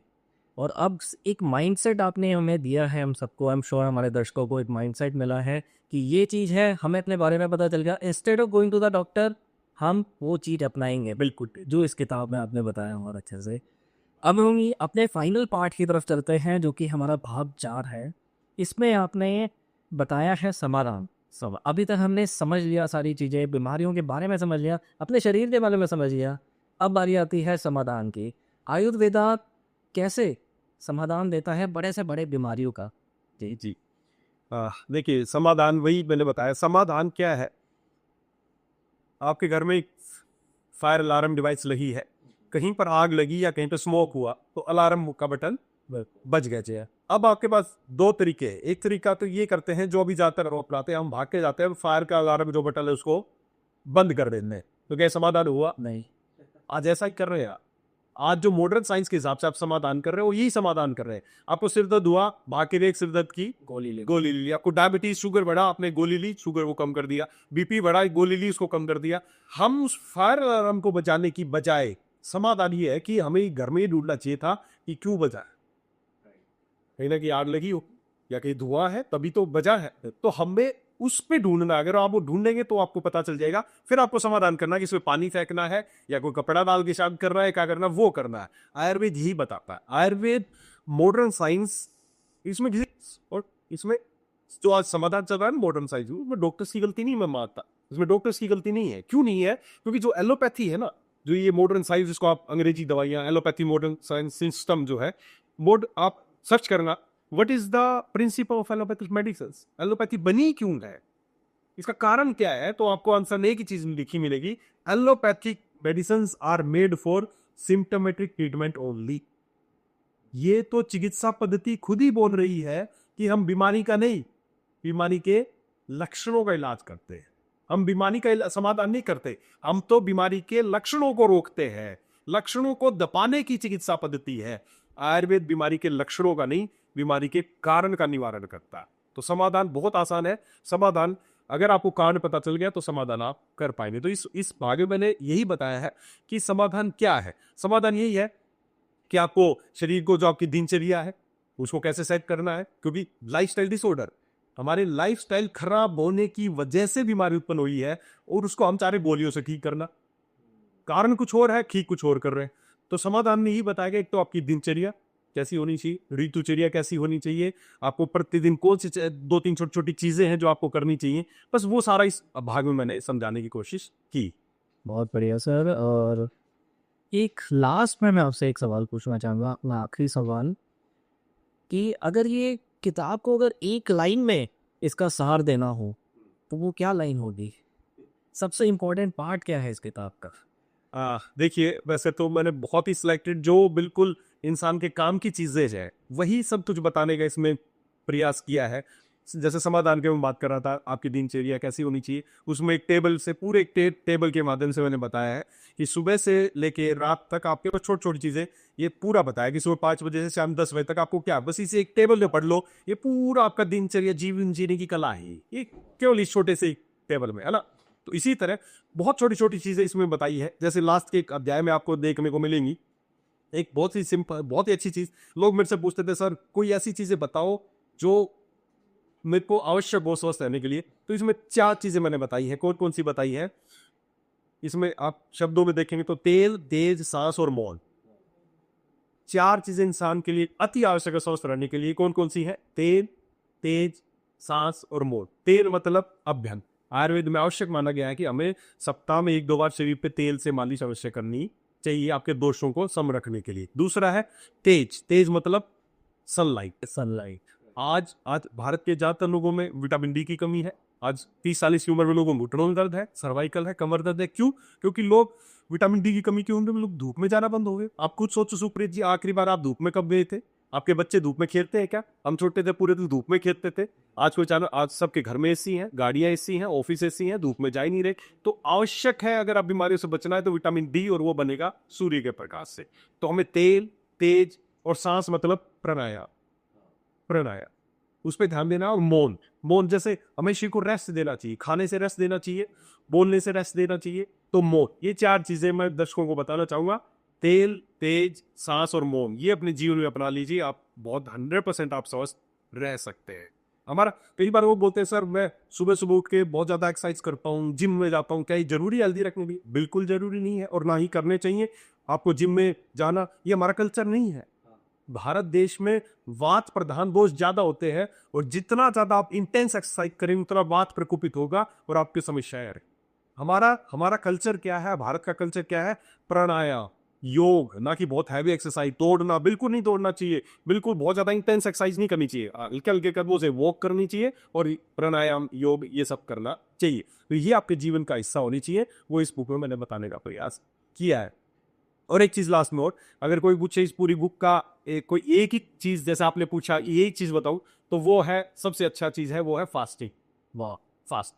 और अब एक माइंडसेट आपने हमें दिया है, हम सबको, आई एम श्योर हमारे दर्शकों को एक माइंडसेट मिला है कि ये चीज़ है, हमें अपने बारे में पता चल गया। Instead of going to the doctor हम वो चीज़ अपनाएंगे बिल्कुल जो इस किताब में आपने बताया और अच्छे से। अब हम ये अपने फाइनल पार्ट की तरफ चलते हैं जो कि हमारा भाग 4 है। इसमें आपने बताया है समाधान। सब अभी तक हमने समझ लिया, सारी चीज़ें बीमारियों के बारे में समझ लिया, अपने शरीर के बारे में समझ लिया। अब बारी आती है समाधान की। आयुर्वेदा कैसे समाधान देता है बड़े से बड़े बीमारियों का। जी जी, देखिए समाधान वही मैंने बताया। समाधान क्या है, आपके घर में एक फायर अलार्म डिवाइस लगी है, कहीं पर आग लगी या कहीं पर स्मोक हुआ तो अलार्म का बटन बज गया चाहिए। अब आपके पास 2 तरीके हैं। एक तरीका तो ये करते हैं जो अभी ज्यादातर लोग अपनाते हैं, हम भाग के जाते हैं फायर का अलार्म जो बटन है उसको बंद कर देते हैं, तो क्या समाधान हुआ? नहीं, आज ऐसा ही कर रहे हैं। आज जो मॉडर्न साइंस के हिसाब से आप समाधान कर रहे हो यही समाधान कर रहे हैं। आपको सिर दर्द हुआ, भाग के एक सिर दर्द की गोली ले ली। आपको डायबिटीज शुगर बढ़ा, आपने गोली ली, शुगर को कम कर दिया। बीपी बढ़ा, गोली ली, उसको कम कर दिया। हम उस फायर अलार्म को बचाने की बजाय समाधान ये है कि हमें घर में ही ढूंढना चाहिए था कि क्यों बजा है। कहीं ना कहीं आग लगी हो या कहीं धुआं है तभी तो बजा है। तो हमें उस पे ढूंढना, अगर आप वो ढूंढेंगे तो आपको पता चल जाएगा। फिर आपको समाधान करना है कि इसमें पानी फेंकना है या कोई कपड़ा डाल के शांत करना है, क्या करना है, वो करना है। आयुर्वेद यही बताता है। आयुर्वेद मॉडर्न साइंस इसमें और इसमें जो आज समाधान चल रहा है मॉडर्न साइंस, उसमें डॉक्टर्स की गलती नहीं मैं मानता, इसमें डॉक्टर्स की गलती नहीं है। क्यों नहीं है? क्योंकि जो एलोपैथी है ना, जो ये मॉडर्न साइंस जिसको आप अंग्रेजी दवाइयां, एलोपैथी मॉडर्न साइंस सिस्टम जो है, आप सर्च करना what is the principle of allopathic medicine, allopathy बनी क्यों है, इसका कारण क्या है, तो आपको आंसर एक ही चीज लिखी मिलेगी, allopathic medicine are made for symptomatic treatment only. ये तो चिकित्सा पद्धति खुद ही बोल रही है कि हम बीमारी का नहीं, बीमारी के लक्षणों का इलाज करते हैं। हम बीमारी का समाधान नहीं करते, हम तो बीमारी के लक्षणों को रोकते हैं। लक्षणों को दबाने की चिकित्सा पद्धति है। आयुर्वेद बीमारी के लक्षणों का नहीं, बीमारी के कारण का निवारण करता है। तो समाधान बहुत आसान है। समाधान अगर आपको कारण पता चल गया तो समाधान आप कर पाएंगे। तो इस भाग में मैंने यही बताया है कि समाधान क्या है। समाधान यही है कि आपको शरीर को, जो आपकी दिनचर्या है, उसको कैसे सेट करना है, क्योंकि लाइफस्टाइल डिसऑर्डर, हमारे लाइफस्टाइल खराब होने की वजह से बीमारी उत्पन्न हुई है और उसको हम चाह रहे गोलियों से ठीक करना। कारण कुछ और है, ठीक कुछ और कर रहे हैं। तो समाधान में यही बताया गया, एक तो आपकी दिनचर्या कैसी होनी चाहिए, ऋतुचर्या कैसी होनी चाहिए, आपको प्रतिदिन कौन सी 2-3 छोटी छोटी चीजें हैं जो आपको करनी चाहिए। बस वो सारा इस भाग में मैंने समझाने की कोशिश की। बहुत बढ़िया सर। और एक लास्ट में मैं आपसे एक सवाल पूछना चाहूँगा, अपना आखिरी सवाल, कि अगर ये किताब को अगर एक लाइन में इसका सार देना हो तो वो क्या लाइन होगी? सबसे इम्पोर्टेंट पार्ट क्या है इस किताब का? देखिए, वैसे तो मैंने बहुत ही सिलेक्टेड, जो बिल्कुल इंसान के काम की चीजें हैं, वही सब कुछ बताने का इसमें प्रयास किया है। जैसे समाधान के मैं बात कर रहा था, आपकी दिनचर्या कैसी होनी चाहिए, उसमें एक टेबल से, पूरे एक टेबल के माध्यम से मैंने बताया है कि सुबह से लेके रात तक आपके पास छोटी छोटी चीजें, ये पूरा बताया कि सुबह 5 बजे से शाम 10 बजे तक आपको क्या, बस इसे एक टेबल में पढ़ लो, ये पूरा आपका दिनचर्या, जीवन जीने की कला है ये केवल इस छोटे से टेबल में, है ना। तो इसी तरह बहुत छोटी छोटी चीजें इसमें बताई है। जैसे लास्ट के एक अध्याय में आपको देखने को मिलेंगी एक बहुत ही सिंपल, बहुत ही अच्छी चीज। लोग मेरे से पूछते थे, सर कोई ऐसी चीजें बताओ जो मेरे को आवश्यक हो स्वस्थ रहने के लिए। तो इसमें 4 चीजें मैंने बताई है। कौन कौन सी बताई है? इसमें आप शब्दों में देखेंगे तो तेल, तेज, सांस और मौन, 4 चीजें इंसान के लिए अति आवश्यक है स्वस्थ रहने के लिए। कौन कौन सी है? तेल, तेज, सांस और मौन। तेल मतलब अभ्यंग, आयुर्वेद में आवश्यक माना गया है कि हमें सप्ताह में 1-2 बार शरीर पे तेल से मालिश अवश्य करनी चाहिए, आपके दोषों को सम रखने के लिए। दूसरा है तेज, तेज मतलब सनलाइट। सनलाइट। आज आज भारत के ज्यादातर लोगों में विटामिन डी की कमी है। आज 30-40 की उम्र में लोगों में घुटनों में दर्द है, सर्वाइकल है, कमर दर्द है। क्यों? क्योंकि लोग विटामिन डी की कमी की उम्र में लोग धूप में जाना बंद हो गए। आप खुद सोचो सुप्रीत जी, आखिरी बार आप धूप में कब गए थे? आपके बच्चे धूप में खेलते हैं क्या? हम छोटे थे पूरे दिन धूप में खेलते थे। आज कोई चाहे, आज सबके घर में एसी है, गाड़ियां एसी हैं, ऑफिस एसी हैं, धूप में जा ही नहीं रहे। तो आवश्यक है, अगर आप बीमारियों से बचना है तो विटामिन डी, और वो बनेगा सूर्य के प्रकाश से। तो हमें तेल, तेज और सांस मतलब प्राणायाम, प्राणायाम उस पर ध्यान देना। और मौन, मौन जैसे हमें शरीर को रेस्ट देना चाहिए, खाने से रेस्ट देना चाहिए, बोलने से रेस्ट देना चाहिए। तो मौन, ये 4 चीजें मैं दर्शकों को बताना चाहूंगा। तेल, तेज, सांस और मौन, ये अपने जीवन में अपना लीजिए, आप बहुत 100% आप स्वस्थ रह सकते हैं। हमारा कई बार वो बोलते हैं, सर मैं सुबह सुबह उठ के बहुत ज्यादा एक्सरसाइज करता हूँ, जिम में जाता हूँ, क्या ये जरूरी है हेल्दी रखने के लिए? बिल्कुल जरूरी नहीं है, और ना ही करने चाहिए। आपको जिम में जाना, ये हमारा कल्चर नहीं है। भारत देश में वात प्रधान दोष ज्यादा होते हैं, और जितना ज्यादा आप इंटेंस एक्सरसाइज करें उतना वात प्रकोपित होगा और आपकी समस्याएं। हमारा हमारा कल्चर क्या है? भारत का कल्चर क्या है? प्राणायाम, योग, ना कि बहुत हैवी एक्सरसाइज। दौड़ना बिल्कुल नहीं दौड़ना चाहिए, बिल्कुल बहुत ज्यादा इंटेंस एक्सरसाइज नहीं करनी चाहिए, हल्के हल्के कदमों से वॉक करनी चाहिए, और प्राणायाम, योग, ये सब करना चाहिए। तो ये आपके जीवन का हिस्सा होनी चाहिए। वो इस बुक में मैंने बताने का प्रयास किया है। और एक चीज लास्ट में और, अगर कोई पूछे इस पूरी बुक का कोई एक ही चीज, जैसे आपने पूछा ये एक चीज बताऊं, तो वो है, सबसे अच्छा चीज है वो है फास्टिंग। वाह, फास्ट,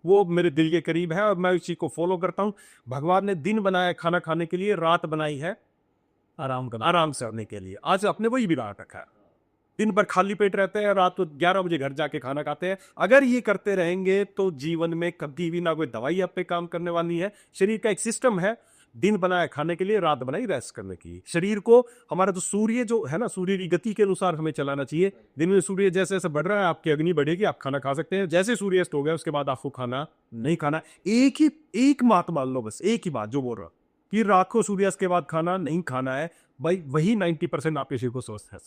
वो मेरे दिल के करीब है और मैं उस चीज को फॉलो करता हूं। भगवान ने दिन बनाया खाना खाने के लिए, रात बनाई है आराम से करने के लिए। आज अपने वही बिगाड़ रखा है। दिन भर खाली पेट रहते हैं, रात को 11 बजे घर जाके खाना खाते हैं। अगर ये करते रहेंगे तो जीवन में कभी भी ना कोई दवाई आप पे काम करने वाली है। शरीर का एक सिस्टम है, दिन बनाया खाने के लिए, रात बनाई रेस्ट करने की। शरीर को हमारा जो सूर्य जो है ना, सूर्य की गति के अनुसार हमें चलाना चाहिए। दिन में सूर्य जैसे जैसे बढ़ रहा है, आपकी अग्नि बढ़ेगी, आप खाना खा सकते हैं। जैसे सूर्यास्त हो गया उसके बाद आपको खाना नहीं खाना। एक बात मान लो, बस एक ही बात जो बोल रहा हूं, कि रात को सूर्यास्त के बाद खाना नहीं खाना है भाई, वही 90% आपके शरीर को स्वस्थ है।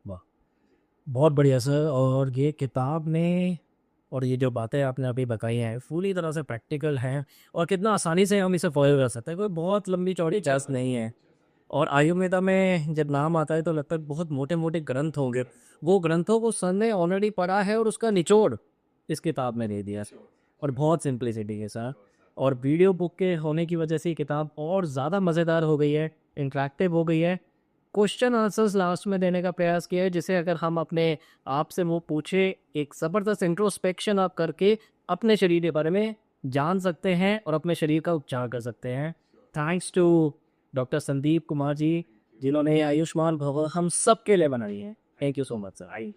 वाह, बहुत बढ़िया सर। और ये किताब ने और ये जो बातें आपने अभी बताई हैं पूरी तरह से प्रैक्टिकल हैं और कितना आसानी से हम इसे फॉलो कर सकते हैं, कोई बहुत लंबी चौड़ी टेस्ट नहीं है। और आयुर्वेदा में जब नाम आता है तो लगता है बहुत मोटे मोटे ग्रंथ होंगे, वो ग्रंथों को सर ने ऑलरेडी पढ़ा है और उसका निचोड़ इस किताब में दे दिया। और बहुत सिंप्लिसिटी है सर। और वीडियो बुक के होने की वजह से ये किताब और ज़्यादा मज़ेदार हो गई है, इंटरेक्टिव हो गई है। क्वेश्चन आंसर्स लास्ट में देने का प्रयास किया है, जिसे अगर हम अपने आप से वो पूछे, एक ज़बरदस्त इंट्रोस्पेक्शन आप करके अपने शरीर के बारे में जान सकते हैं और अपने शरीर का उपचार कर सकते हैं। Thanks to doctor Sandeep Kumar ji, जिन्होंने आयुष्मान भव हम सब के लिए बनाई है। Thank you so much sir.